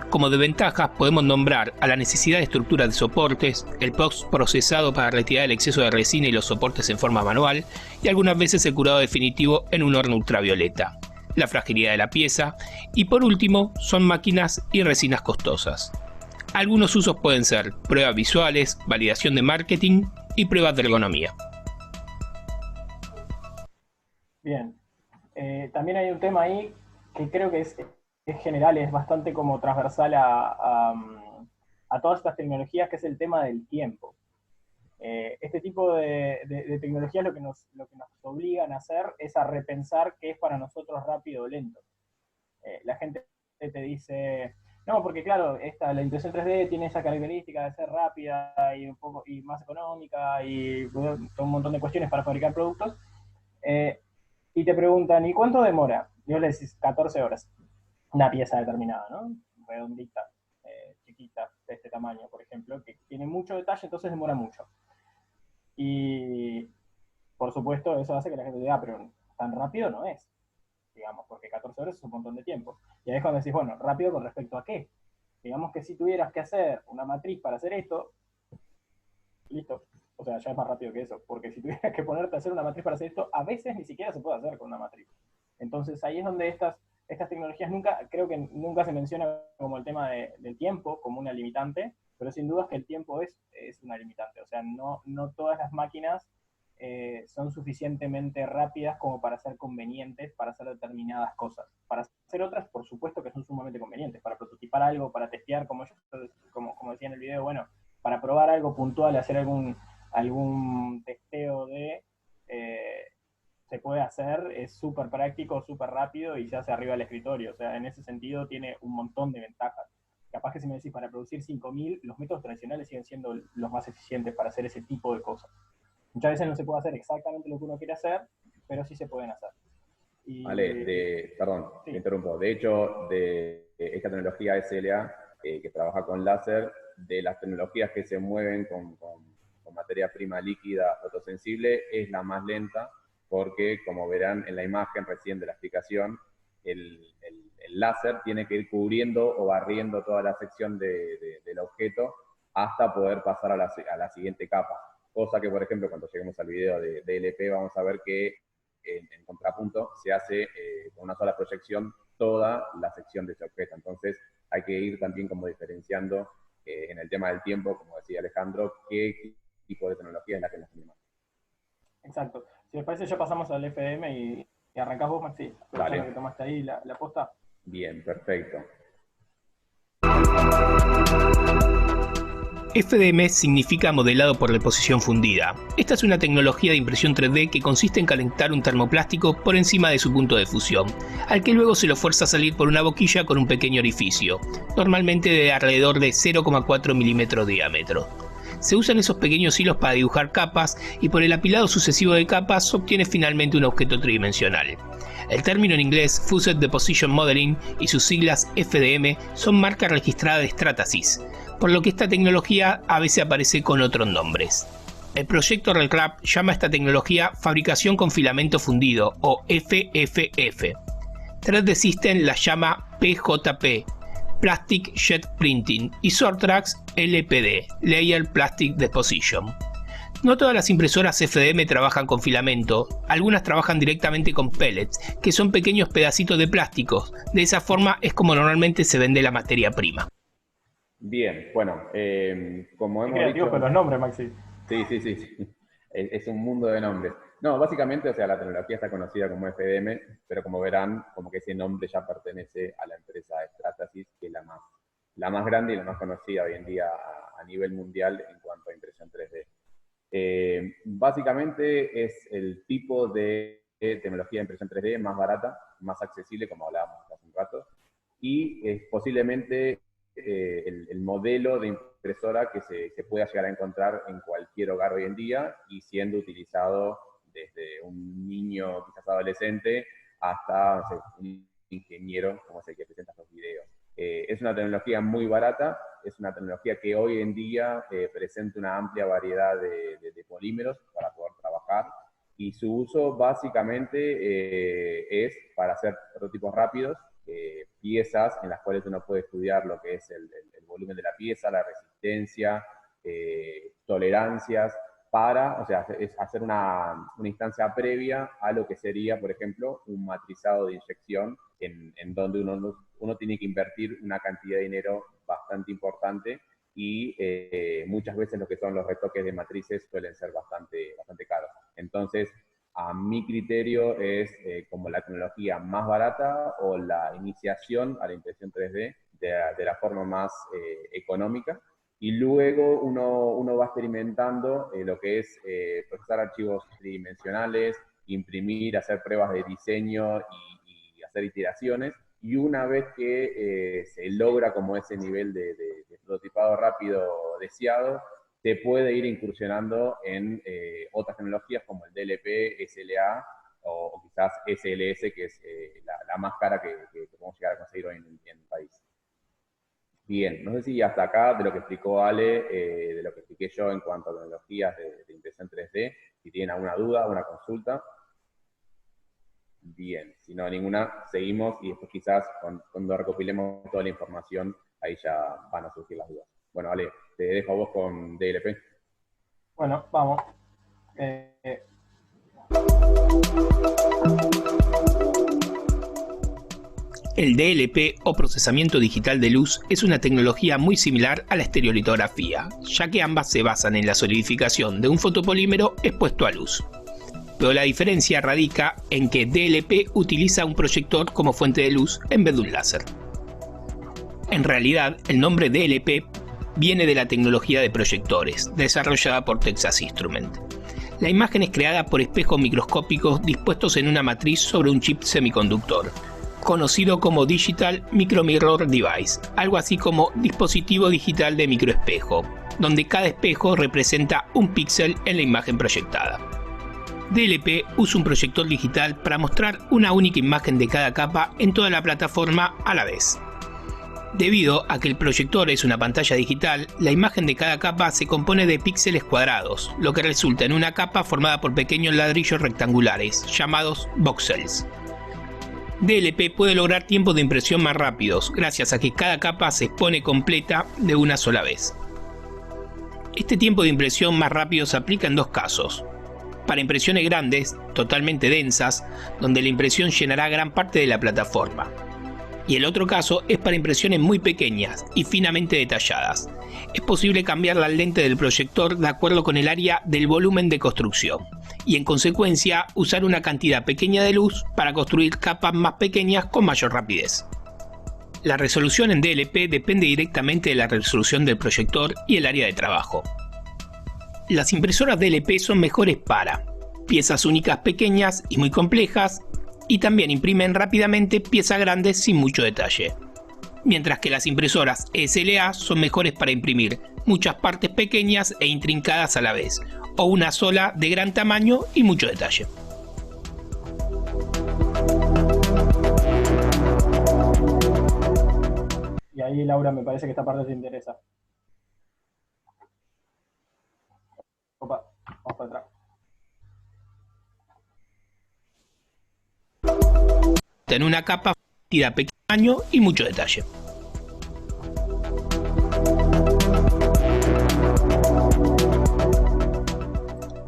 Como desventajas podemos nombrar a la necesidad de estructura de soportes, el post-procesado para retirar el exceso de resina y los soportes en forma manual, y algunas veces el curado definitivo en un horno ultravioleta, la fragilidad de la pieza, y por último son máquinas y resinas costosas. Algunos usos pueden ser pruebas visuales, validación de marketing y pruebas de ergonomía. Bien. También hay un tema ahí que creo que es general, es bastante como transversal a todas estas tecnologías, que es el tema del tiempo. Este tipo de tecnologías lo que nos obligan a hacer es a repensar qué es para nosotros rápido o lento. La gente te dice... No, porque claro, la impresión 3D tiene esa característica de ser rápida y más económica y un montón de cuestiones para fabricar productos. Y te preguntan, ¿y cuánto demora? Yo le decís 14 horas. Una pieza determinada, ¿no? Redondita, chiquita, de este tamaño, por ejemplo, que tiene mucho detalle, entonces demora mucho. Y por supuesto, eso hace que la gente diga, pero tan rápido no es. Digamos, porque 14 horas es un montón de tiempo. Y ahí es cuando decís, bueno, rápido con respecto a qué. Digamos que si tuvieras que hacer una matriz para hacer esto, listo. O sea, ya es más rápido que eso. Porque si tuvieras que ponerte a hacer una matriz para hacer esto, a veces ni siquiera se puede hacer con una matriz. Entonces ahí es donde estas tecnologías creo que nunca se menciona como el tema del tiempo, como una limitante, pero sin duda es que el tiempo es una limitante. O sea, no todas las máquinas son suficientemente rápidas como para ser convenientes para hacer determinadas cosas. Para hacer otras, por supuesto que son sumamente convenientes. Para prototipar algo, para testear, como decía en el video, bueno, para probar algo puntual, hacer algún testeo se puede hacer, es súper práctico, súper rápido y se hace arriba del escritorio. O sea, en ese sentido tiene un montón de ventajas. Capaz que si me decís para producir 5.000, los métodos tradicionales siguen siendo los más eficientes para hacer ese tipo de cosas. Muchas veces no se puede hacer exactamente lo que uno quiere hacer, pero sí se pueden hacer. Perdón, sí. Me interrumpo. De hecho, de esta tecnología SLA, que trabaja con láser, de las tecnologías que se mueven con materia prima líquida fotosensible, es la más lenta, porque, como verán en la imagen recién de la explicación, el láser tiene que ir cubriendo o barriendo toda la sección del objeto hasta poder pasar a la siguiente capa. Cosa que, por ejemplo, cuando lleguemos al video de DLP, vamos a ver que en contrapunto se hace con una sola proyección toda la sección de ese objeto. Entonces hay que ir también como diferenciando en el tema del tiempo, como decía Alejandro, qué tipo de tecnología es la que nos anima. Exacto. Si les parece, ya pasamos al FDM y arrancás vos, Maxi. Vale. Que tomaste ahí la posta. Bien, perfecto. FDM significa modelado por deposición fundida. Esta es una tecnología de impresión 3D que consiste en calentar un termoplástico por encima de su punto de fusión, al que luego se lo fuerza a salir por una boquilla con un pequeño orificio, normalmente de alrededor de 0,4 milímetros de diámetro. Se usan esos pequeños hilos para dibujar capas y por el apilado sucesivo de capas se obtiene finalmente un objeto tridimensional. El término en inglés Fused Deposition Modeling y sus siglas FDM son marca registrada de Stratasys, por lo que esta tecnología a veces aparece con otros nombres. El proyecto RelClap llama a esta tecnología fabricación con filamento fundido o FFF. 3D Systems la llama PJP, Plastic Jet Printing, y Sortrax LPD, Layer Plastic Deposition. No todas las impresoras FDM trabajan con filamento, algunas trabajan directamente con pellets, que son pequeños pedacitos de plásticos. De esa forma es como normalmente se vende la materia prima. Bien, bueno, como hemos creativo dicho... con los nombres, Maxi. Sí. Es un mundo de nombres. No, básicamente, o sea, la tecnología está conocida como FDM, pero como verán, como que ese nombre ya pertenece a la empresa Stratasys, que es la más grande y la más conocida hoy en día a nivel mundial en cuanto a impresión 3D. Básicamente es el tipo de tecnología de impresión 3D más barata, más accesible, como hablábamos hace un rato, y es posiblemente el modelo de impresora que se pueda llegar a encontrar en cualquier hogar hoy en día y siendo utilizado desde un niño, quizás adolescente, hasta, no sé, un ingeniero, como es el que presenta estos videos. Es una tecnología muy barata, es una tecnología que hoy en día presenta una amplia variedad de polímeros para poder trabajar, y su uso básicamente es para hacer prototipos rápidos, piezas en las cuales uno puede estudiar lo que es el volumen de la pieza, la resistencia, tolerancias, o sea, es hacer una instancia previa a lo que sería, por ejemplo, un matrizado de inyección, en donde uno tiene que invertir una cantidad de dinero bastante importante, y muchas veces lo que son los retoques de matrices suelen ser bastante caros. Entonces, a mi criterio es como la tecnología más barata o la iniciación a la impresión 3D de la forma más económica, y luego uno va experimentando lo que es procesar archivos tridimensionales, imprimir, hacer pruebas de diseño y hacer iteraciones, y una vez que se logra como ese nivel de prototipado rápido deseado, se puede ir incursionando en otras tecnologías como el DLP, SLA o quizás SLS, que es la más cara que podemos llegar a conseguir hoy en el país. Bien, no sé si hasta acá, de lo que explicó Ale, de lo que expliqué yo en cuanto a tecnologías de impresión 3D, si tienen alguna duda, alguna consulta. Bien, si no hay ninguna, seguimos, y después quizás cuando recopilemos toda la información, ahí ya van a surgir las dudas. Bueno, Ale, te dejo a vos con DLP. Bueno, vamos. El DLP o procesamiento digital de luz es una tecnología muy similar a la estereolitografía, ya que ambas se basan en la solidificación de un fotopolímero expuesto a luz. Pero la diferencia radica en que DLP utiliza un proyector como fuente de luz en vez de un láser. En realidad, el nombre DLP viene de la tecnología de proyectores, desarrollada por Texas Instruments. La imagen es creada por espejos microscópicos dispuestos en una matriz sobre un chip semiconductor, conocido como Digital Micromirror Device, algo así como dispositivo digital de microespejo, donde cada espejo representa un píxel en la imagen proyectada. DLP usa un proyector digital para mostrar una única imagen de cada capa en toda la plataforma a la vez. Debido a que el proyector es una pantalla digital, la imagen de cada capa se compone de píxeles cuadrados, lo que resulta en una capa formada por pequeños ladrillos rectangulares, llamados voxels. DLP puede lograr tiempos de impresión más rápidos, gracias a que cada capa se expone completa de una sola vez. Este tiempo de impresión más rápido se aplica en dos casos. Para impresiones grandes, totalmente densas, donde la impresión llenará gran parte de la plataforma. Y el otro caso es para impresiones muy pequeñas y finamente detalladas. Es posible cambiar la lente del proyector de acuerdo con el área del volumen de construcción, y en consecuencia usar una cantidad pequeña de luz para construir capas más pequeñas con mayor rapidez. La resolución en DLP depende directamente de la resolución del proyector y el área de trabajo. Las impresoras DLP son mejores para piezas únicas pequeñas y muy complejas, y también imprimen rápidamente piezas grandes sin mucho detalle. Mientras que las impresoras SLA son mejores para imprimir muchas partes pequeñas e intrincadas a la vez, o una sola de gran tamaño y mucho detalle. ahí, Laura, me parece que esta parte te interesa. Opa, vamos para atrás. En una capa de pequeño tamaño y mucho detalle.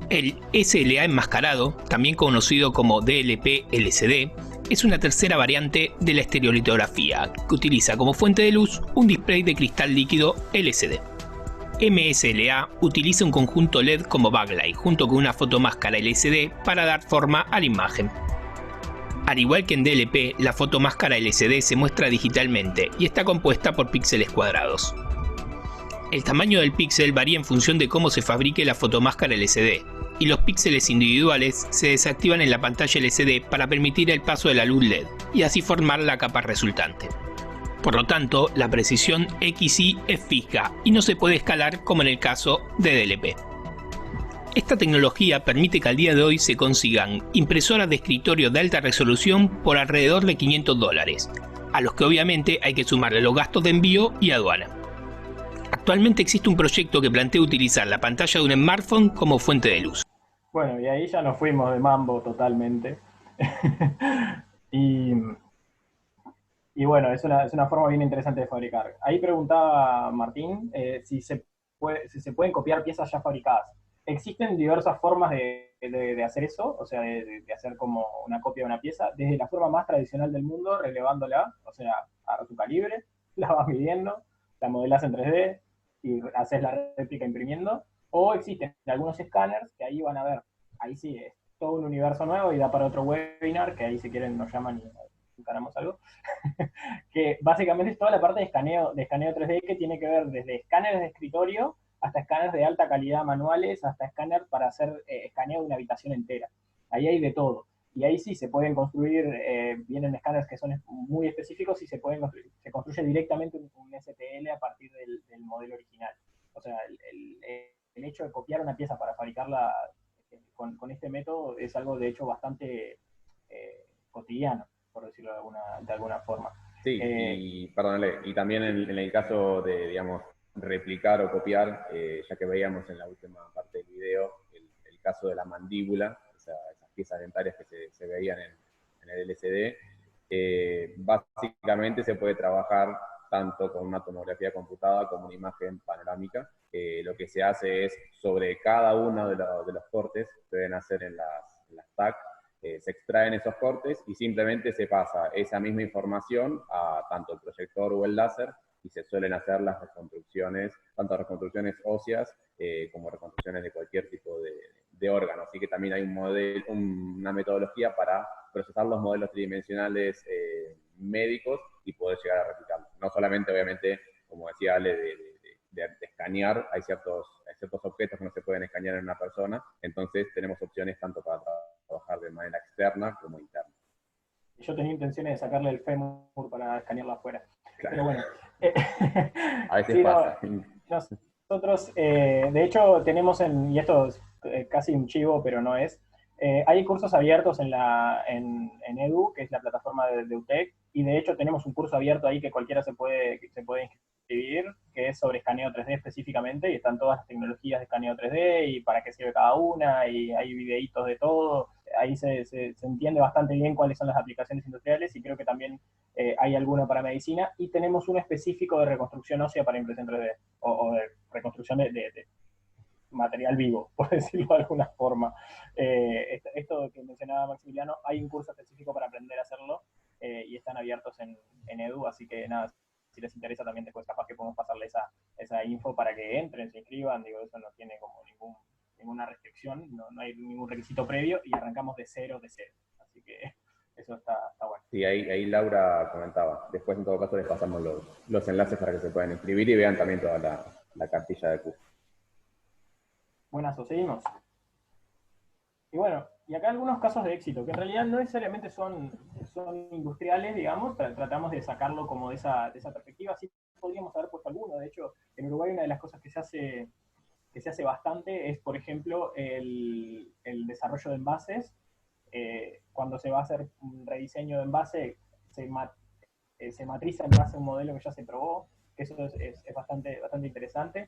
El SLA enmascarado, también conocido como DLP-LCD, es una tercera variante de la estereolitografía que utiliza como fuente de luz un display de cristal líquido LCD. MSLA utiliza un conjunto LED como backlight junto con una fotomáscara LCD para dar forma a la imagen. Al igual que en DLP, la fotomáscara LCD se muestra digitalmente y está compuesta por píxeles cuadrados. El tamaño del píxel varía en función de cómo se fabrique la fotomáscara LCD, y los píxeles individuales se desactivan en la pantalla LCD para permitir el paso de la luz LED y así formar la capa resultante. Por lo tanto, la precisión XY es fija y no se puede escalar como en el caso de DLP. Esta tecnología permite que al día de hoy se consigan impresoras de escritorio de alta resolución por alrededor de $500, a los que obviamente hay que sumarle los gastos de envío y aduana. Actualmente existe un proyecto que plantea utilizar la pantalla de un smartphone como fuente de luz. Bueno, y ahí ya nos fuimos de mambo totalmente. y bueno, es una forma bien interesante de fabricar. Ahí preguntaba Martín si se pueden copiar piezas ya fabricadas. Existen diversas formas de hacer eso, o sea, de hacer como una copia de una pieza, desde la forma más tradicional del mundo, relevándola, o sea, a tu calibre, la vas midiendo, la modelás en 3D y haces la réplica imprimiendo, o existen algunos escáneres que ahí van a ver, ahí sí, es todo un universo nuevo y da para otro webinar, que ahí si quieren nos llaman y encaramos algo, que básicamente es toda la parte de escaneo 3D que tiene que ver desde escáneres de escritorio hasta escáneres de alta calidad manuales, hasta escáneres para hacer escaneo de una habitación entera. Ahí hay de todo. Y ahí sí se pueden construir, vienen escáneres que son muy específicos y se construye directamente un STL a partir del modelo original. O sea, el hecho de copiar una pieza para fabricarla con este método es algo de hecho bastante cotidiano, por decirlo de alguna forma. Sí, y también en el caso de, digamos, replicar o copiar, ya que veíamos en la última parte del video el caso de la mandíbula, esas piezas dentarias que se veían en el LCD, básicamente se puede trabajar tanto con una tomografía computada como una imagen panorámica. Lo que se hace es, sobre cada uno de los cortes, se deben hacer en las TAC, se extraen esos cortes y simplemente se pasa esa misma información a tanto el proyector o el láser, y se suelen hacer las reconstrucciones, tanto reconstrucciones óseas como reconstrucciones de cualquier tipo de órgano. Así que también hay una metodología para procesar los modelos tridimensionales médicos y poder llegar a replicarlos. No solamente, obviamente, como decía Ale, de escanear, hay ciertos objetos que no se pueden escanear en una persona, entonces tenemos opciones tanto para trabajar de manera externa como interna. Yo tenía intenciones de sacarle el fémur para escanearlo afuera. Claro. Pero bueno. A veces sí, pasa. Nosotros, de hecho, tenemos y esto es casi un chivo, pero no es, hay cursos abiertos en Edu, que es la plataforma de UTEC, y de hecho tenemos un curso abierto ahí que cualquiera se puede inscribir, que es sobre escaneo 3D específicamente, y están todas las tecnologías de escaneo 3D, y para qué sirve cada una, y hay videitos de todo. Ahí se entiende bastante bien cuáles son las aplicaciones industriales, y creo que también hay alguno para medicina, y tenemos uno específico de reconstrucción ósea para impresión 3D, o de reconstrucción de material vivo, por decirlo de alguna forma. Esto que mencionaba Maximiliano, hay un curso específico para aprender a hacerlo, y están abiertos en Edu, así que nada, si les interesa también después capaz que podemos pasarle esa info para que entren, se inscriban, digo, eso no tiene como ninguna restricción, no hay ningún requisito previo, y arrancamos de cero. Así que eso está bueno. Sí, ahí Laura comentaba. Después, en todo caso, les pasamos los enlaces para que se puedan inscribir y vean también toda la cartilla de curso. Buenas, seguimos. Y bueno, y acá algunos casos de éxito, que en realidad no necesariamente son industriales, digamos, tratamos de sacarlo como de esa perspectiva. Sí podríamos haber puesto alguno. De hecho, en Uruguay una de las cosas que se hace bastante es, por ejemplo, el desarrollo de envases. Cuando se va a hacer un rediseño de envase, se matriza en base a un modelo que ya se probó, que eso es bastante interesante.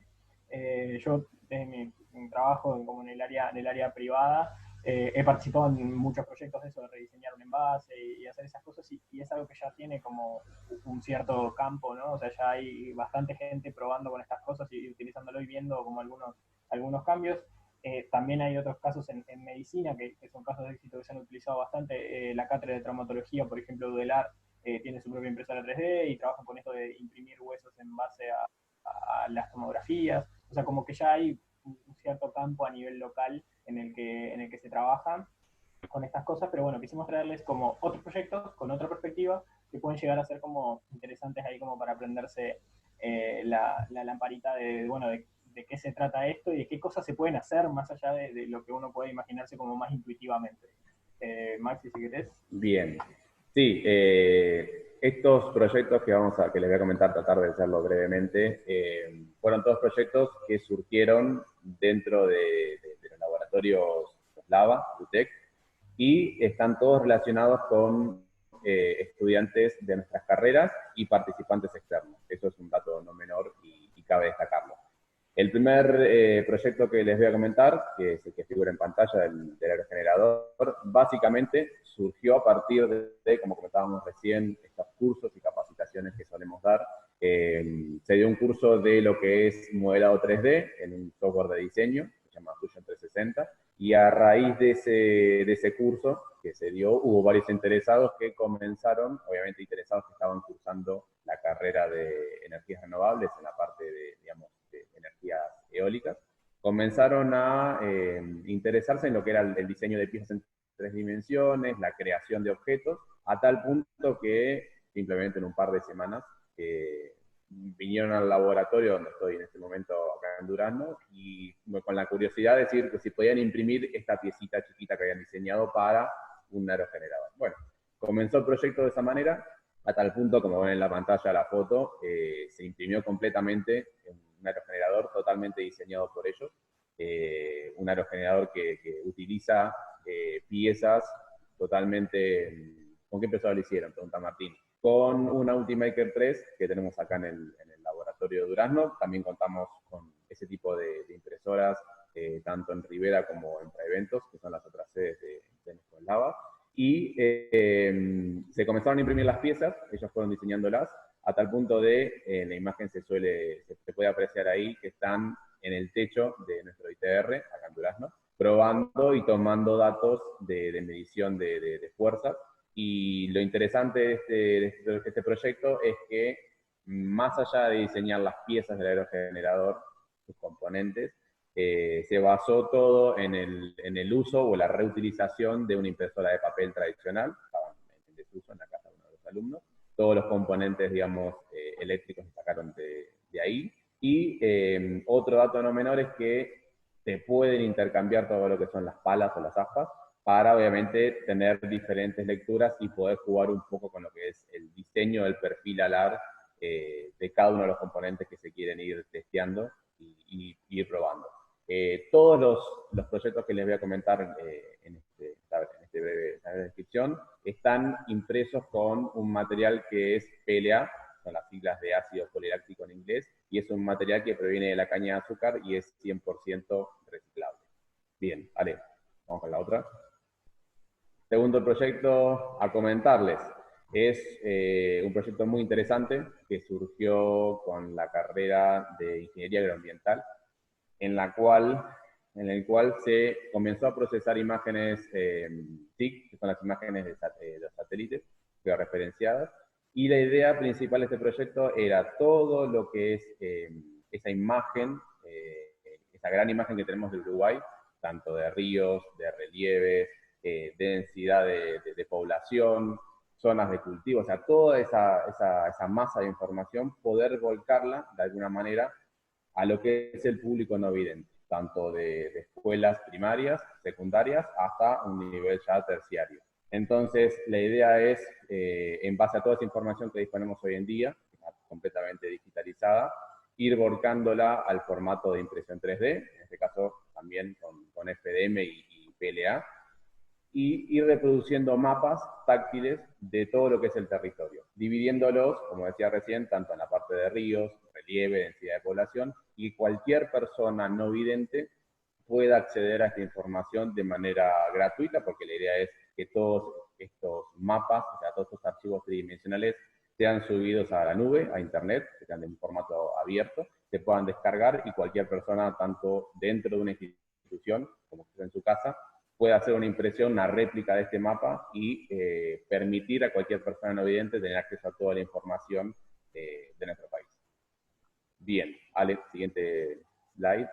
Yo, desde mi trabajo como en el área privada, he participado en muchos proyectos de eso, de rediseñar un envase y hacer esas cosas, y es algo que ya tiene como un cierto campo, ¿no? O sea, ya hay bastante gente probando con estas cosas y utilizándolo y viendo como algunos cambios. También hay otros casos en medicina, que son casos de éxito que se han utilizado bastante. La cátedra de traumatología, por ejemplo, UDELAR, tiene su propia impresora 3D y trabajan con esto de imprimir huesos en base a las tomografías. O sea, como que ya hay un cierto campo a nivel local en el que se trabaja con estas cosas, pero bueno, quisimos traerles como otros proyectos con otra perspectiva que pueden llegar a ser como interesantes ahí como para aprenderse la lamparita de qué se trata esto y de qué cosas se pueden hacer más allá de lo que uno puede imaginarse como más intuitivamente. Maxi, si querés. Bien. Sí, estos proyectos que les voy a comentar, tratar de hacerlo brevemente, fueron todos proyectos que surgieron dentro de los laboratorios LAVA, UTEC, y están todos relacionados con estudiantes de nuestras carreras y participantes externos. Eso es un dato no menor y cabe destacarlo. El primer proyecto que les voy a comentar, que es el que figura en pantalla del aerogenerador, básicamente surgió a partir de, como comentábamos recién, estos cursos y capacitaciones que solemos dar. Se dio un curso de lo que es modelado 3D en un software de diseño, que se llama Fusion 360, y a raíz de ese curso que se dio, hubo varios interesados que comenzaron, obviamente interesados que estaban cursando la carrera de energías renovables en la parte de, digamos, de energías eólicas, comenzaron a interesarse en lo que era el diseño de piezas en 3 dimensiones, la creación de objetos, a tal punto que simplemente en un par de semanas vinieron al laboratorio donde estoy en este momento acá en Durazno y con la curiosidad de decir que si podían imprimir esta piecita chiquita que habían diseñado para un aerogenerador. Bueno, comenzó el proyecto de esa manera, a tal punto, como ven en la pantalla la foto, se imprimió completamente un aerogenerador totalmente diseñado por ellos, un aerogenerador que utiliza piezas totalmente... ¿Con qué impresora lo hicieron? Pregunta Martín. Con una Ultimaker 3 que tenemos acá en el laboratorio de Durazno. También contamos con ese tipo de impresoras, tanto en Rivera como en Praeventos, que son las otras sedes de nuestro LAVA. Y se comenzaron a imprimir las piezas, ellos fueron diseñándolas, a tal punto de, en la imagen se puede apreciar ahí, que están en el techo de nuestro ITR, acá en Durazno, probando y tomando datos de medición de fuerzas. Y lo interesante de este proyecto es que, más allá de diseñar las piezas del aerogenerador, sus componentes, se basó todo en el uso o la reutilización de una impresora de papel tradicional, estaban en desuso en la casa de uno de los alumnos. Todos los componentes, digamos, eléctricos se sacaron de ahí. Y otro dato no menor es que se pueden intercambiar todo lo que son las palas o las aspas, para obviamente tener diferentes lecturas y poder jugar un poco con lo que es el diseño del perfil alar de cada uno de los componentes que se quieren ir testeando y ir probando. Todos los proyectos que les voy a comentar en esta breve descripción están impresos con un material que es PLA, son las siglas de ácido poliláctico en inglés, y es un material que proviene de la caña de azúcar y es 100% reciclable. Bien, vale, vamos con la otra. Segundo proyecto a comentarles. Es un proyecto muy interesante que surgió con la carrera de Ingeniería Agroambiental, en el cual se comenzó a procesar imágenes TIC, que son las imágenes de los satélites georreferenciadas, y la idea principal de este proyecto era todo lo que es esa imagen, esa gran imagen que tenemos de Uruguay, tanto de ríos, de relieves, densidad de población, zonas de cultivo, o sea, toda esa masa de información, poder volcarla de alguna manera a lo que es el público no vidente, tanto de escuelas primarias, secundarias, hasta un nivel ya terciario. Entonces, la idea es, en base a toda esa información que disponemos hoy en día, completamente digitalizada, ir volcándola al formato de impresión 3D, en este caso también con FDM y PLA, y ir reproduciendo mapas táctiles de todo lo que es el territorio, dividiéndolos, como decía recién, tanto en la parte de ríos, relieve, densidad de población, y cualquier persona no vidente pueda acceder a esta información de manera gratuita, porque la idea es que todos estos mapas, o sea, todos estos archivos tridimensionales, sean subidos a la nube, a internet, que sean de un formato abierto, se puedan descargar y cualquier persona, tanto dentro de una institución como que esté en su casa, pueda hacer una impresión, una réplica de este mapa y permitir a cualquier persona no vidente tener acceso a toda la información de nuestro país. Bien, Alex, siguiente slide.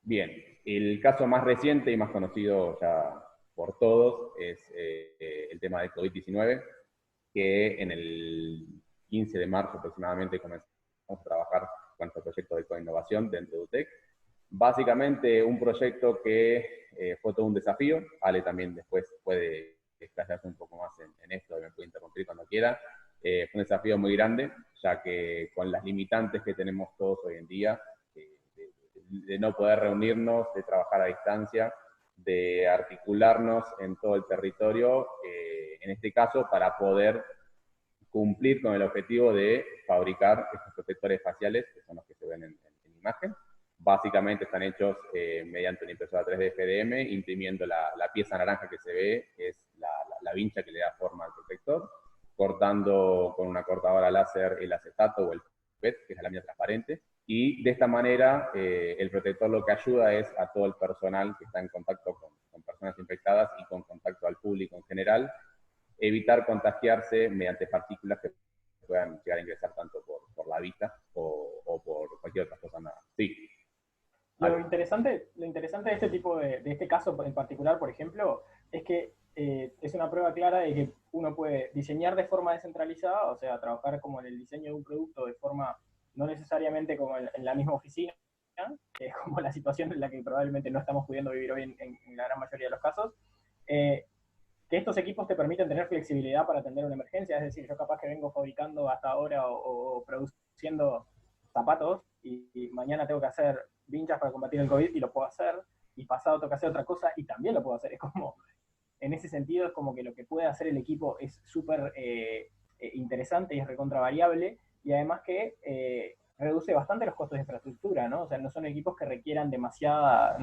Bien, el caso más reciente y más conocido ya por todos es el tema de COVID-19, que en el 15 de marzo aproximadamente comenzamos a trabajar con nuestro proyecto de coinnovación dentro de UTEC. Básicamente un proyecto que fue todo un desafío. Ale también después puede explayarse un poco más en esto, y me puede interrumpir cuando quiera. Fue un desafío muy grande, ya que con las limitantes que tenemos todos hoy en día, de no poder reunirnos, de trabajar a distancia, de articularnos en todo el territorio, en este caso para poder cumplir con el objetivo de fabricar estos protectores faciales, que son los que se ven en imagen. Básicamente están hechos mediante una impresora 3D FDM, imprimiendo la pieza naranja que se ve, que es la vincha que le da forma al protector, cortando con una cortadora láser el acetato o el PET, que es la lámina transparente, y de esta manera el protector lo que ayuda es a todo el personal que está en contacto con personas infectadas y con contacto al público en general, evitar contagiarse mediante partículas que puedan llegar a ingresar tanto por la vista o por cualquier otra cosa. Sí. Lo interesante de este tipo de este caso en particular, por ejemplo, es que es una prueba clara de que uno puede diseñar de forma descentralizada, o sea, trabajar como en el diseño de un producto de forma no necesariamente como en la misma oficina, que es como la situación en la que probablemente no estamos pudiendo vivir hoy en la gran mayoría de los casos, que estos equipos te permiten tener flexibilidad para atender una emergencia. Es decir, yo capaz que vengo fabricando hasta ahora o produciendo zapatos y mañana tengo que hacer vinchas para combatir el COVID y lo puedo hacer, y pasado tengo que hacer otra cosa y también lo puedo hacer. Es como, en ese sentido, es como que lo que puede hacer el equipo es súper interesante y es recontra variable, y además que reduce bastante los costos de infraestructura, ¿no? O sea, no son equipos que requieran demasiada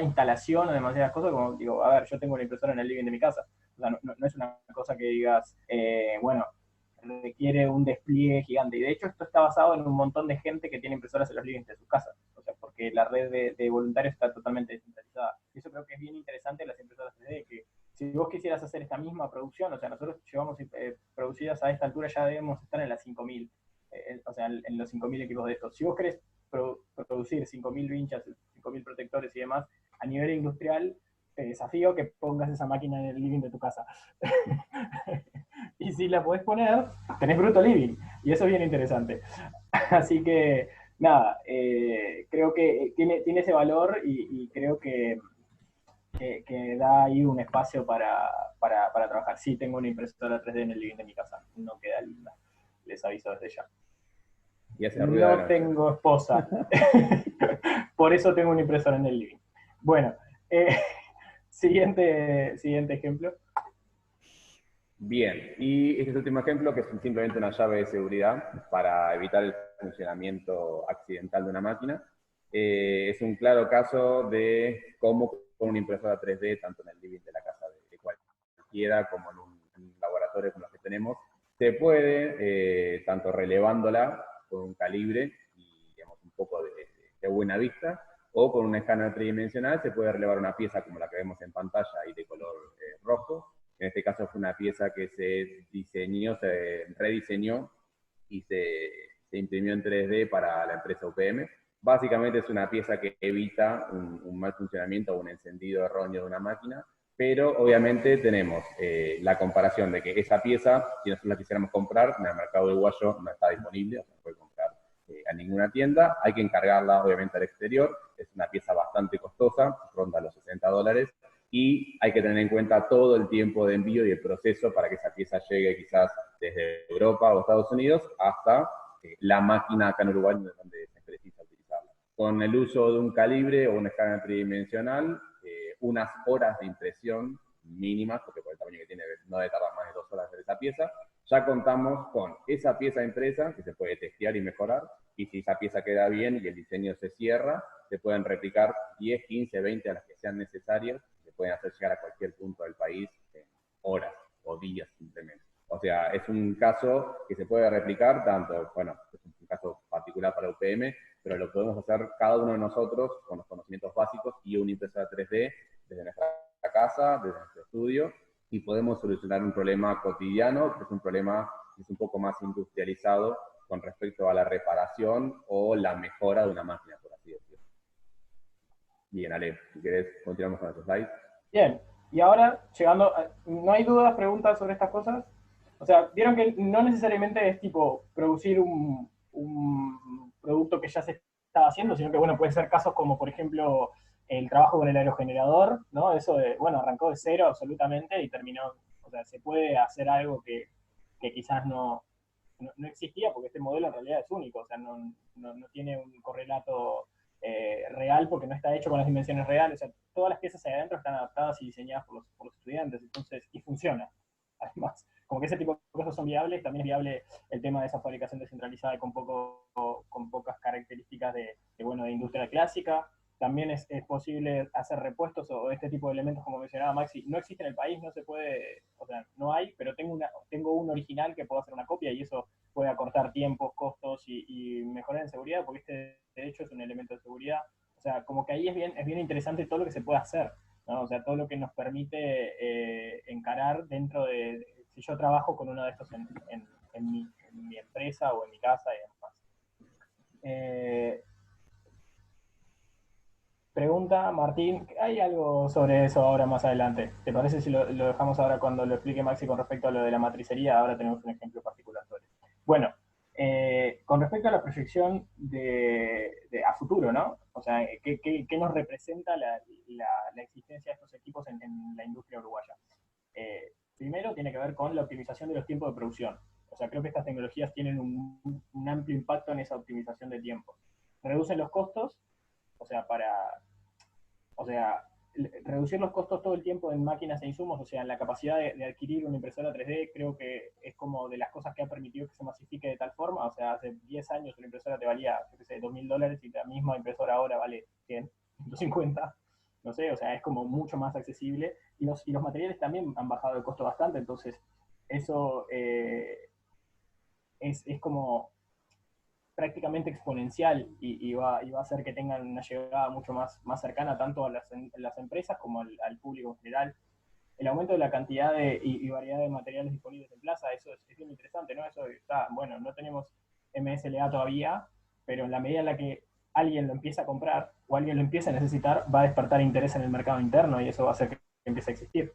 instalación o demasiadas cosas, como digo, a ver, yo tengo una impresora en el living de mi casa. O sea, no es una cosa que digas, bueno, requiere un despliegue gigante. Y de hecho esto está basado en un montón de gente que tiene impresoras en los livings de sus casas. O sea, porque la red de voluntarios está totalmente descentralizada. Y eso creo que es bien interesante en las impresoras 3D, que si vos quisieras hacer esta misma producción, o sea, nosotros llevamos producidas a esta altura, ya debemos estar en las 5.000, o sea, en los 5.000 equipos de estos. Si vos querés producir 5.000 vinchas, 5.000 protectores y demás, a nivel industrial, te desafío que pongas esa máquina en el living de tu casa. Y si la podés poner, tenés bruto living, y eso es bien interesante. Así que, nada, creo que tiene ese valor y creo que da ahí un espacio para trabajar. Sí, tengo una impresora 3D en el living de mi casa, no queda linda, les aviso desde ya. No tengo esposa, por eso tengo una impresora en el living. Bueno, siguiente ejemplo. Bien, y este es el último ejemplo, que es simplemente una llave de seguridad para evitar el funcionamiento accidental de una máquina. Es un claro caso de cómo con una impresora 3D, tanto en el living de la casa de cualquiera como en un laboratorio como los que tenemos, se puede, tanto relevándola con un calibre y digamos, un poco de buena vista, o con un escáner tridimensional se puede relevar una pieza como la que vemos en pantalla y de color rojo. En este caso fue una pieza que se diseñó, se rediseñó y se imprimió en 3D para la empresa UPM. Básicamente es una pieza que evita un mal funcionamiento o un encendido erróneo de una máquina, pero obviamente tenemos la comparación de que esa pieza, si nosotros la quisiéramos comprar, en el mercado uruguayo no está disponible, o sea, no puede comprar a ninguna tienda, hay que encargarla obviamente al exterior, es una pieza bastante costosa, ronda los $60, y hay que tener en cuenta todo el tiempo de envío y el proceso para que esa pieza llegue quizás desde Europa o Estados Unidos hasta la máquina acá en Uruguay donde se precisa utilizarla. Con el uso de un calibre o un escáner tridimensional, unas horas de impresión mínimas, porque por el tamaño que tiene no debe tardar más de 2 horas hacer esa pieza. Ya contamos con esa pieza impresa que se puede testear y mejorar, y si esa pieza queda bien y el diseño se cierra, se pueden replicar 10, 15, 20 a las que sean necesarias, se pueden hacer llegar a cualquier punto del país en horas o días simplemente. O sea, es un caso que se puede replicar tanto, bueno, es un caso particular para UPM, pero lo podemos hacer cada uno de nosotros con los conocimientos básicos y una impresora 3D desde nuestra casa, desde nuestro estudio, y podemos solucionar un problema cotidiano, que es un problema que es un poco más industrializado con respecto a la reparación o la mejora de una máquina, por así decirlo. Bien, Ale, si querés, continuamos con los slides. Bien, y ahora, llegando, ¿no hay dudas, preguntas sobre estas cosas? O sea, vieron que no necesariamente es tipo producir un producto que ya se estaba haciendo, sino que, bueno, puede ser casos como, por ejemplo, el trabajo con el aerogenerador, ¿no? Eso de, bueno, arrancó de cero absolutamente y terminó, o sea, se puede hacer algo que quizás no existía, porque este modelo en realidad es único, o sea, no tiene un correlato real porque no está hecho con las dimensiones reales, o sea, todas las piezas ahí adentro están adaptadas y diseñadas por los estudiantes, entonces, y funciona, además. Como que ese tipo de cosas son viables, también es viable el tema de esa fabricación descentralizada con pocas características de industria clásica. También es posible hacer repuestos o este tipo de elementos, como mencionaba Maxi. No existe en el país, no se puede, o sea, no hay, pero tengo un original que puedo hacer una copia y eso puede acortar tiempos, costos y mejorar en seguridad, porque este de hecho es un elemento de seguridad. O sea, como que ahí es bien interesante todo lo que se puede hacer, ¿no? O sea, todo lo que nos permite encarar dentro de si yo trabajo con uno de estos en mi empresa o en mi casa y demás. Pregunta Martín, ¿hay algo sobre eso ahora más adelante? ¿Te parece si lo dejamos ahora cuando lo explique Maxi con respecto a lo de la matricería? Ahora tenemos un ejemplo particular sobre eso. Bueno, con respecto a la proyección a futuro, ¿no? O sea, ¿qué nos representa la existencia de estos equipos en la industria uruguaya? Primero tiene que ver con la optimización de los tiempos de producción. O sea, creo que estas tecnologías tienen un amplio impacto en esa optimización de tiempos. Reducen los costos, o sea, reducir los costos todo el tiempo en máquinas e insumos, o sea, en la capacidad de adquirir una impresora 3D, creo que es como de las cosas que ha permitido que se masifique de tal forma. O sea, hace 10 años una impresora te valía, yo qué sé, $2.000 y la misma impresora ahora vale 100, 150. No sé, o sea, es como mucho más accesible. Y los materiales también han bajado de costo bastante, entonces eso es como prácticamente exponencial y va a hacer que tengan una llegada mucho más cercana tanto a las empresas como al público en general. El aumento de la cantidad y variedad de materiales disponibles en plaza, eso es bien interesante, ¿no? Eso está, bueno, no tenemos MSLA todavía, pero en la medida en la que alguien lo empieza a comprar o alguien lo empieza a necesitar, va a despertar interés en el mercado interno y eso va a hacer que empiece a existir.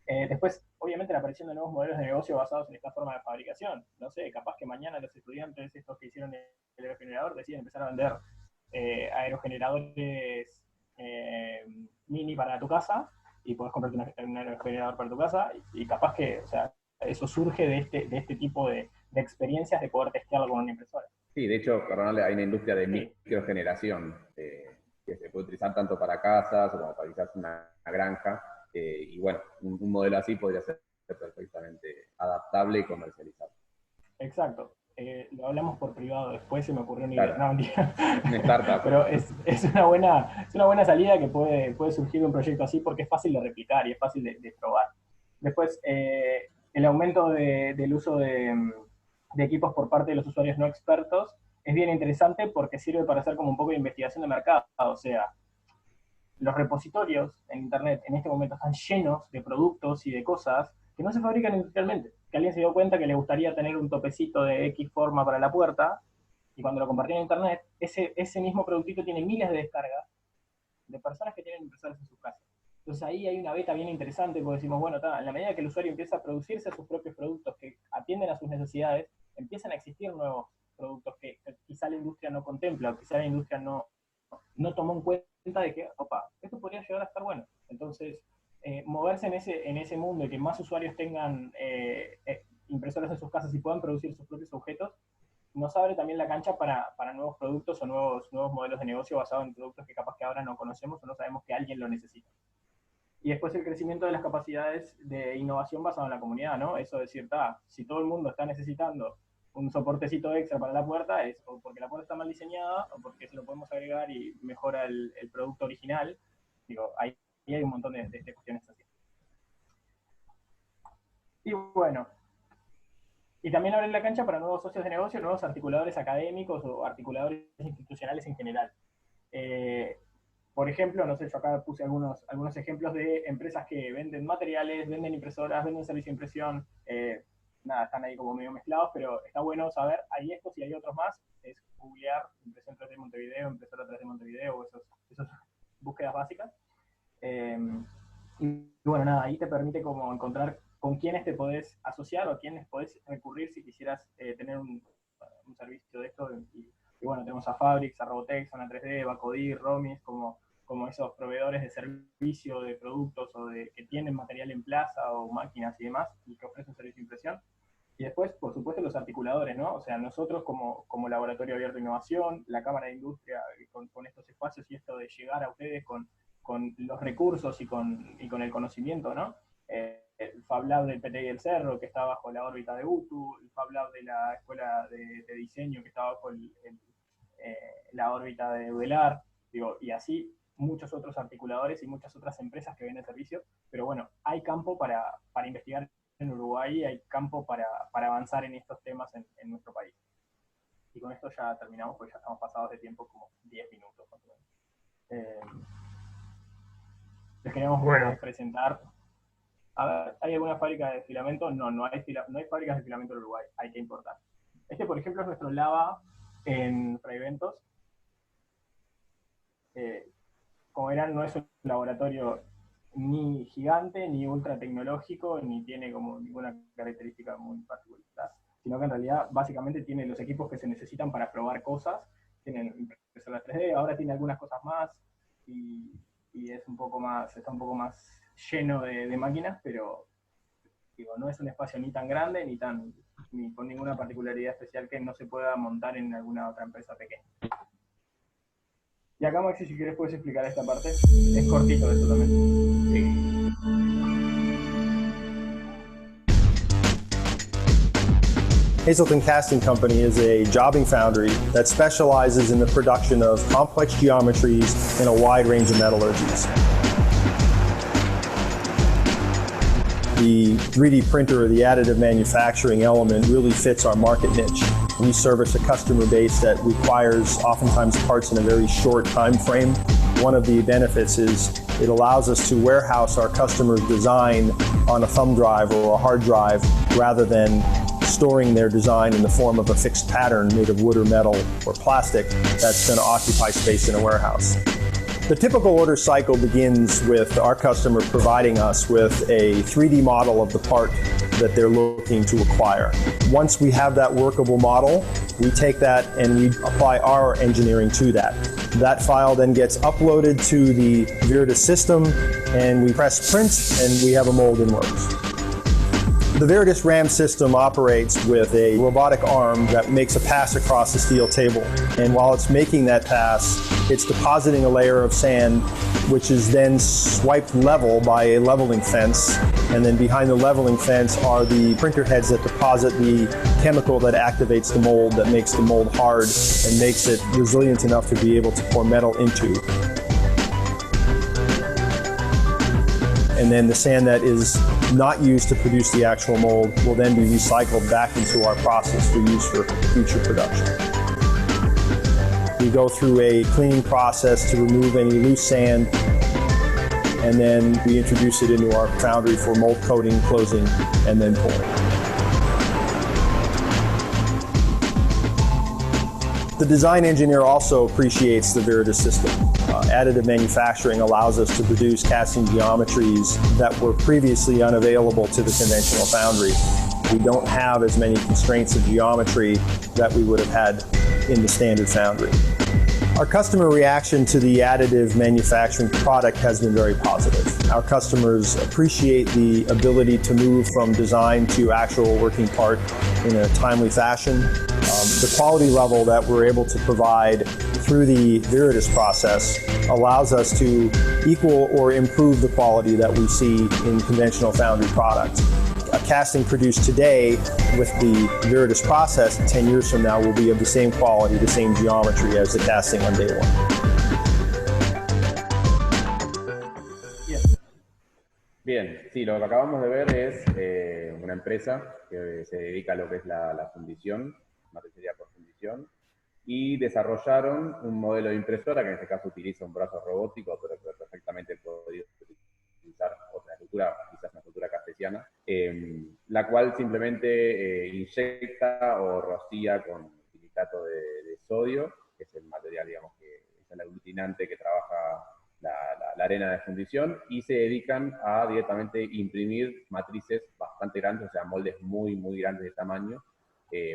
Después, obviamente, la aparición de nuevos modelos de negocio basados en esta forma de fabricación. No sé, capaz que mañana los estudiantes, estos que hicieron el aerogenerador, deciden empezar a vender aerogeneradores mini para tu casa y podés comprarte un aerogenerador para tu casa y capaz que, o sea, eso surge de este tipo de experiencias de poder testearlo con una impresora. Sí, de hecho, perdón, hay una industria de microgeneración que se puede utilizar tanto para casas como para quizás una granja. Y bueno, un modelo así podría ser perfectamente adaptable y comercializable. Exacto. Lo hablamos por privado después, se me ocurrió una idea. Claro. No, una startup. Pero es una buena salida que puede surgir de un proyecto así porque es fácil de replicar y es fácil de probar. Después, el aumento del uso de equipos por parte de los usuarios no expertos es bien interesante porque sirve para hacer como un poco de investigación de mercado. O sea, los repositorios en Internet en este momento están llenos de productos y de cosas que no se fabrican industrialmente. Que alguien se dio cuenta que le gustaría tener un topecito de X forma para la puerta, y cuando lo compartía en Internet, ese mismo productito tiene miles de descargas de personas que tienen impresoras en sus casas. Entonces ahí hay una beta bien interesante, porque decimos, bueno, en la medida que el usuario empieza a producirse sus propios productos que atienden a sus necesidades, empiezan a existir nuevos productos que quizá la industria no contempla, o quizá la industria no tomó en cuenta de que, opa, esto podría llegar a estar bueno. Entonces, moverse en ese mundo y que más usuarios tengan impresoras en sus casas y puedan producir sus propios objetos, nos abre también la cancha para nuevos productos o nuevos modelos de negocio basados en productos que capaz que ahora no conocemos o no sabemos que alguien lo necesita. Y después el crecimiento de las capacidades de innovación basado en la comunidad, ¿no? Eso de decir, si todo el mundo está necesitando un soportecito extra para la puerta, es o porque la puerta está mal diseñada, o porque se lo podemos agregar y mejora el producto original. Digo, ahí hay un montón de cuestiones así. Y bueno, y también abre la cancha para nuevos socios de negocio, nuevos articuladores académicos o articuladores institucionales en general. Por ejemplo, no sé, yo acá puse algunos ejemplos de empresas que venden materiales, venden impresoras, venden servicio de impresión. Nada, están ahí como medio mezclados, pero está bueno saber, hay estos y hay otros más. Es googlear impresión 3D Montevideo, impresora 3D Montevideo, o esas búsquedas básicas. Y bueno, nada, ahí te permite como encontrar con quiénes te podés asociar o a quiénes podés recurrir si quisieras tener un servicio de esto. Y bueno, tenemos a Fabrics, a Robotex, Zona 3D, Bacodir, Romis, como esos proveedores de servicio, de productos o que tienen material en plaza o máquinas y demás, y que ofrecen servicio de impresión. Y después, por supuesto, los articuladores, ¿no? O sea, nosotros como Laboratorio Abierto de Innovación, la Cámara de Industria, con estos espacios y esto de llegar a ustedes con los recursos y con el conocimiento, ¿no? El Fab Lab del PTI del Cerro, que está bajo la órbita de UTU, el Fab Lab de la Escuela de Diseño, que está bajo la órbita de UDELAR, digo, y así muchos otros articuladores y muchas otras empresas que venden servicio. Pero bueno, hay campo para investigar en Uruguay, hay campo para avanzar en estos temas en nuestro país. Y con esto ya terminamos, porque ya estamos pasados de tiempo como 10 minutos más o menos. Les queríamos presentar. A ver, ¿hay alguna fábrica de filamento? No hay fábricas de filamento en Uruguay, hay que importar. Este, por ejemplo, es nuestro lava en Fray Bentos. Como verán, no es un laboratorio ni gigante, ni ultra tecnológico, ni tiene como ninguna característica muy particular, sino que en realidad básicamente tiene los equipos que se necesitan para probar cosas. Tienen impresoras 3D, ahora tiene algunas cosas más, y es un poco más, está un poco más lleno de máquinas, pero digo, no es un espacio ni tan grande ni con ninguna particularidad especial que no se pueda montar en alguna otra empresa pequeña. Y acá, Maxi, si quieres puedes explicar esta parte. Es cortito eso también. Sí. Hazelton Casting Company is a jobbing foundry that specializes in the production of complex geometries in a wide range of metallurgies. The 3D printer or the additive manufacturing element really fits our market niche. We service a customer base that requires oftentimes parts in a very short time frame. One of the benefits is it allows us to warehouse our customer's design on a thumb drive or a hard drive rather than storing their design in the form of a fixed pattern made of wood or metal or plastic that's going to occupy space in a warehouse. The typical order cycle begins with our customer providing us with a 3D model of the part that they're looking to acquire. Once we have that workable model, we take that and we apply our engineering to that. That file then gets uploaded to the Viridis system, and we press print, and we have a mold in works. The Viridis RAM system operates with a robotic arm that makes a pass across the steel table. And while it's making that pass, it's depositing a layer of sand, which is then swiped level by a leveling fence. And then behind the leveling fence are the printer heads that deposit the chemical that activates the mold, that makes the mold hard and makes it resilient enough to be able to pour metal into. And then the sand that is not used to produce the actual mold will then be recycled back into our process for use for future production. We go through a cleaning process to remove any loose sand, and then we introduce it into our foundry for mold coating, closing, and then pouring. The design engineer also appreciates the Viridis system. Additive manufacturing allows us to produce casting geometries that were previously unavailable to the conventional foundry. We don't have as many constraints of geometry that we would have had in the standard foundry. Our customer reaction to the additive manufacturing product has been very positive. Our customers appreciate the ability to move from design to actual working part in a timely fashion. The quality level that we're able to provide through the Viridis process allows us to equal or improve the quality that we see in conventional foundry products. A casting produced today with the Viridis process 10 years from now will be of the same quality, the same geometry as the casting on day one. Bien, sí, lo que acabamos de ver es una empresa que se dedica a lo que es la fundición, matricería por fundición, y desarrollaron un modelo de impresora que en este caso utiliza un brazo robótico, pero que perfectamente podría utilizar otra estructura, quizás una estructura cartesiana, la cual simplemente inyecta o rocía con silicato de sodio, que es el material, digamos, que es el aglutinante que trabaja la arena de fundición, y se dedican a directamente imprimir matrices bastante grandes, o sea, moldes muy, muy grandes de tamaño,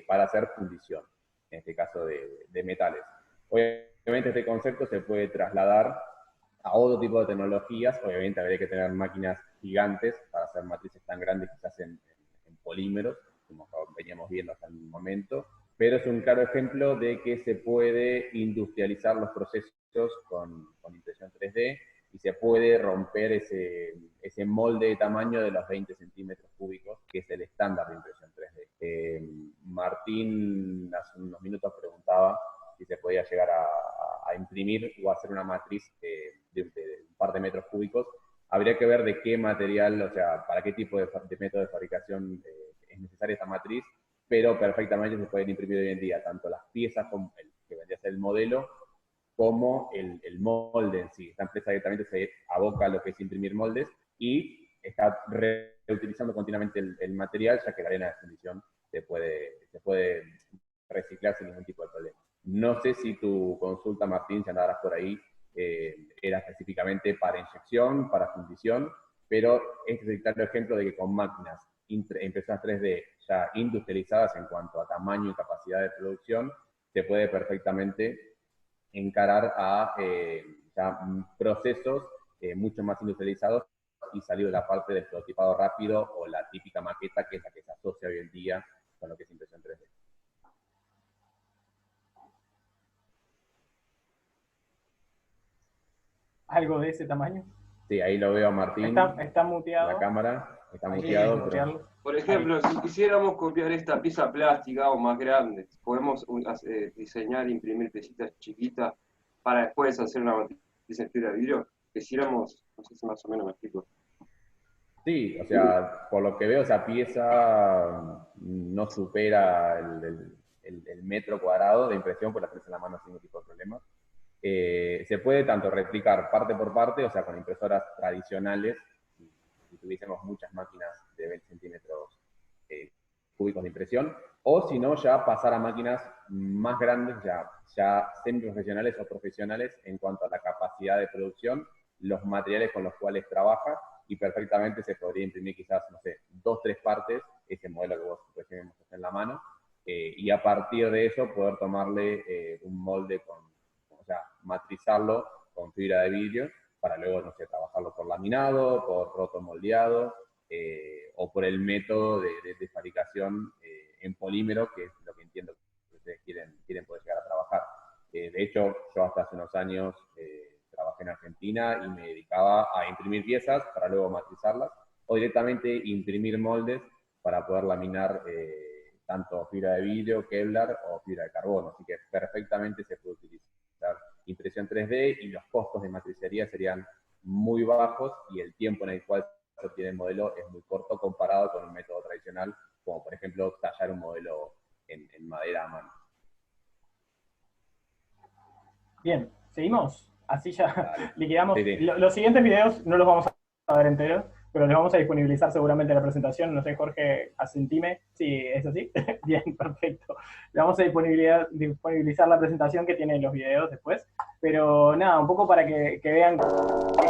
para hacer fundición, en este caso de metales. Obviamente este concepto se puede trasladar a otro tipo de tecnologías. Obviamente habría que tener máquinas gigantes para hacer matrices tan grandes, quizás en polímeros, como veníamos viendo hasta el momento, pero es un claro ejemplo de que se puede industrializar los procesos con impresión 3D, y se puede romper ese molde de tamaño de los 20 centímetros cúbicos, que es el estándar de impresión 3D. Martín hace unos minutos preguntaba si se podía llegar a imprimir o hacer una matriz de un par de metros cúbicos. Habría que ver de qué material, o sea, para qué tipo de método de fabricación es necesaria esta matriz, pero perfectamente se pueden imprimir hoy en día tanto las piezas como que vendría a ser el modelo, como el molde en sí. Esta empresa directamente se aboca a lo que es imprimir moldes y está reutilizando continuamente el material, ya que la arena de fundición se puede reciclar sin ningún tipo de problema. No sé si tu consulta, Martín, si andarás por ahí, era específicamente para inyección, para fundición, pero este es el claro ejemplo de que con máquinas impresoras 3D ya industrializadas en cuanto a tamaño y capacidad de producción, se puede perfectamente encarar a ya procesos mucho más industrializados y salir de la parte del prototipado rápido o la típica maqueta, que es la que se asocia hoy en día con lo que es impresión 3D. ¿Algo de ese tamaño? Sí, ahí lo veo a Martín. Está muteado. La cámara está Ahí muteado. Pero... Por ejemplo, si quisiéramos copiar esta pieza plástica o más grande, podemos diseñar e imprimir piecitas chiquitas para después hacer una matriz en fibra de vidrio. Quisiéramos, no sé si más o menos me explico. Sí, o sea, por lo que veo, esa pieza no supera el metro cuadrado de impresión, por la tenés en la mano sin ningún tipo de problema. Se puede tanto replicar parte por parte, o sea, con impresoras tradicionales, si tuviésemos muchas máquinas de 20 centímetros cúbicos de impresión, o si no, ya pasar a máquinas más grandes, ya semiprofesionales o profesionales en cuanto a la capacidad de producción, los materiales con los cuales trabaja, y perfectamente se podría imprimir quizás, no sé, 2 o 3 partes, ese modelo que vos recién mostraste en la mano, y a partir de eso poder tomarle un molde o sea, matrizarlo con fibra de vidrio, para luego, no sé, trabajarlo por laminado, por rotomoldeado, o por el método de fabricación en polímero, que es lo que entiendo que ustedes quieren poder llegar a trabajar. De hecho, yo hasta hace unos años trabajé en Argentina y me dedicaba a imprimir piezas para luego matrizarlas, o directamente imprimir moldes para poder laminar tanto fibra de vidrio, Kevlar o fibra de carbono. Así que perfectamente se puede utilizar impresión 3D y los costos de matricería serían muy bajos y el tiempo en el cual se obtiene el modelo es muy corto comparado con un método tradicional, como por ejemplo tallar un modelo en madera a mano. Bien, seguimos. Así ya liquidamos. Sí, sí. Los siguientes videos no los vamos a ver enteros, pero los vamos a disponibilizar seguramente en la presentación. No sé, Jorge, asentime. Sí, ¿es así? Bien, perfecto. Le vamos a disponibilizar la presentación que tienen los videos después. Pero nada, un poco para que vean qué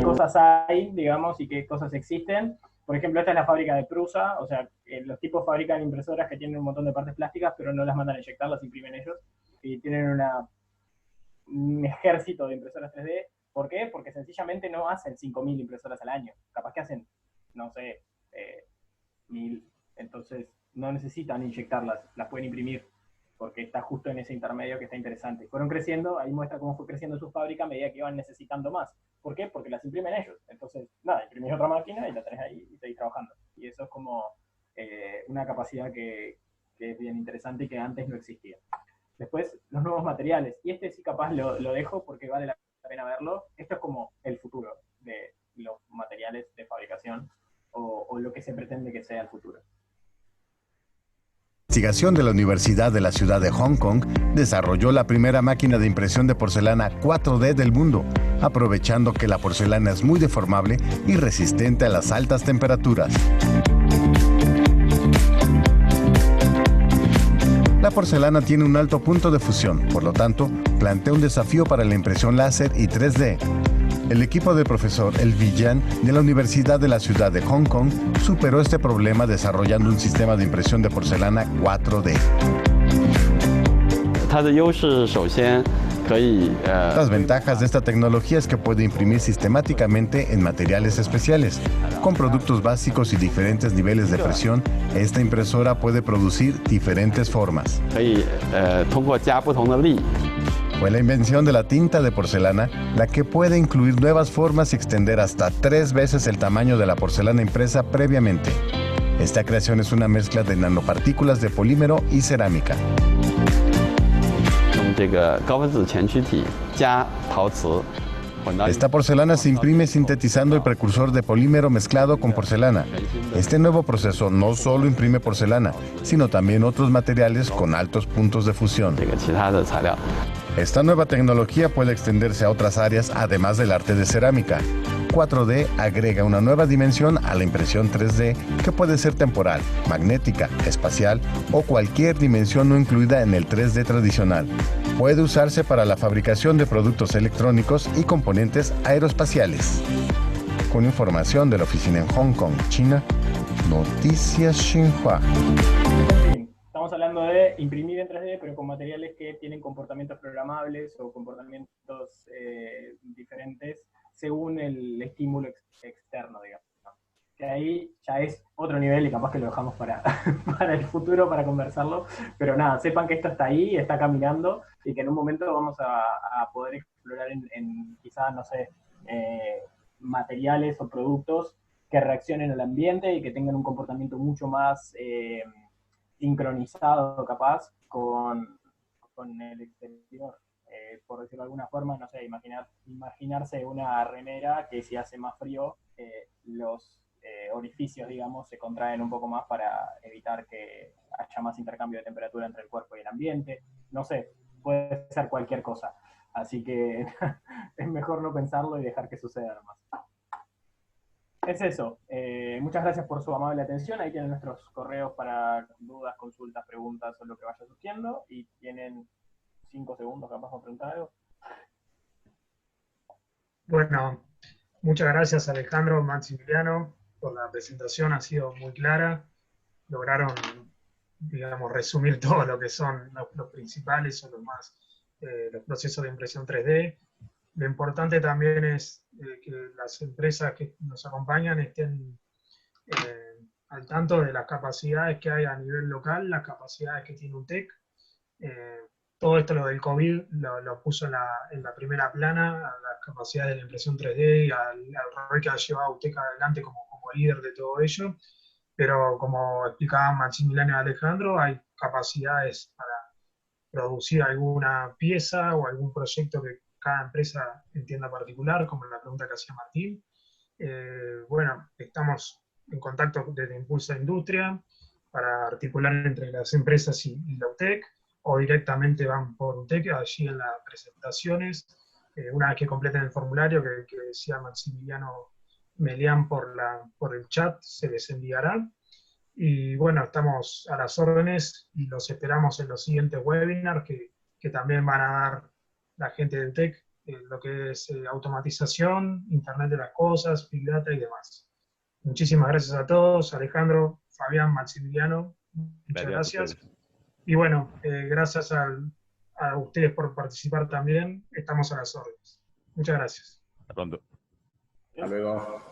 cosas hay, digamos, y qué cosas existen. Por ejemplo, esta es la fábrica de Prusa, o sea, los tipos fabrican impresoras que tienen un montón de partes plásticas, pero no las mandan a inyectar, las imprimen ellos. y tienen un ejército de impresoras 3D. ¿Por qué? Porque sencillamente no hacen 5.000 impresoras al año. Capaz que hacen, no sé, 1.000. Entonces no necesitan inyectarlas, las pueden imprimir, porque está justo en ese intermedio que está interesante. Fueron creciendo, ahí muestra cómo fue creciendo su fábrica a medida que iban necesitando más. ¿Por qué? Porque las imprimen ellos. Entonces, nada, imprimís otra máquina y la tenés ahí y seguís trabajando. Y eso es como una capacidad que es bien interesante y que antes no existía. Después, los nuevos materiales. Y este sí capaz lo dejo porque vale la pena verlo. Esto es como el futuro de los materiales de fabricación o lo que se pretende que sea el futuro. La investigación de la Universidad de la Ciudad de Hong Kong desarrolló la primera máquina de impresión de porcelana 4D del mundo, aprovechando que la porcelana es muy deformable y resistente a las altas temperaturas. La porcelana tiene un alto punto de fusión, por lo tanto, plantea un desafío para la impresión láser y 3D. El equipo del profesor El Villan de la Universidad de la Ciudad de Hong Kong superó este problema desarrollando un sistema de impresión de porcelana 4D. Las ventajas de esta tecnología es que puede imprimir sistemáticamente en materiales especiales. Con productos básicos y diferentes niveles de presión, esta impresora puede producir diferentes formas. Fue la invención de la tinta de porcelana la que puede incluir nuevas formas y extender hasta 3 veces el tamaño de la porcelana impresa previamente. Esta creación es una mezcla de nanopartículas de polímero y cerámica. Esta porcelana se imprime sintetizando el precursor de polímero mezclado con porcelana. Este nuevo proceso no solo imprime porcelana, sino también otros materiales con altos puntos de fusión. Esta nueva tecnología puede extenderse a otras áreas además del arte de cerámica. 4D agrega una nueva dimensión a la impresión 3D que puede ser temporal, magnética, espacial o cualquier dimensión no incluida en el 3D tradicional. Puede usarse para la fabricación de productos electrónicos y componentes aeroespaciales. Con información de la oficina en Hong Kong, China, Noticias Xinhua. Estamos hablando de imprimir en 3D, pero con materiales que tienen comportamientos programables o comportamientos diferentes según el estímulo externo, digamos. Que ahí ya es otro nivel y capaz que lo dejamos para el futuro, para conversarlo. Pero nada, sepan que esto está ahí, está caminando y que en un momento vamos a poder explorar en quizás, no sé, materiales o productos que reaccionen al ambiente y que tengan un comportamiento mucho más sincronizado, capaz, con el exterior. Por decirlo de alguna forma, no sé, imaginarse una remera que si hace más frío, los orificios, digamos, se contraen un poco más para evitar que haya más intercambio de temperatura entre el cuerpo y el ambiente. No sé, puede ser cualquier cosa. Así que es mejor no pensarlo y dejar que suceda nomás. Es eso. Muchas gracias por su amable atención. Ahí tienen nuestros correos para dudas, consultas, preguntas o lo que vaya surgiendo. Y tienen 5 segundos capaz de preguntar algo. Bueno, muchas gracias Alejandro, Maximiliano, por la presentación, ha sido muy clara. Lograron, digamos, resumir todo lo que son los principales o los procesos de impresión 3D. Lo importante también es que las empresas que nos acompañan estén al tanto de las capacidades que hay a nivel local, las capacidades que tiene UTEC. Todo esto, lo del COVID, lo puso en la primera plana, a las capacidades de la impresión 3D y al rol que ha llevado UTEC adelante como líder de todo ello. Pero como explicaban Maximiliano y Alejandro, hay capacidades para producir alguna pieza o algún proyecto que cada empresa entienda particular, como la pregunta que hacía Martín. Bueno, estamos en contacto desde Impulsa Industria para articular entre las empresas y la UTEC, o directamente van por UTEC, allí en las presentaciones. Una vez que completen el formulario que decía Maximiliano, me lean por el chat, se les enviará. Y bueno, estamos a las órdenes y los esperamos en los siguientes webinars que también van a dar la gente de UTEC, lo que es automatización, Internet de las cosas, Big Data y demás. Muchísimas gracias a todos, Alejandro, Fabián, Maximiliano, muchas gracias. Y bueno, gracias a a ustedes por participar también. Estamos a las órdenes. Muchas gracias. Hasta pronto. Hasta luego.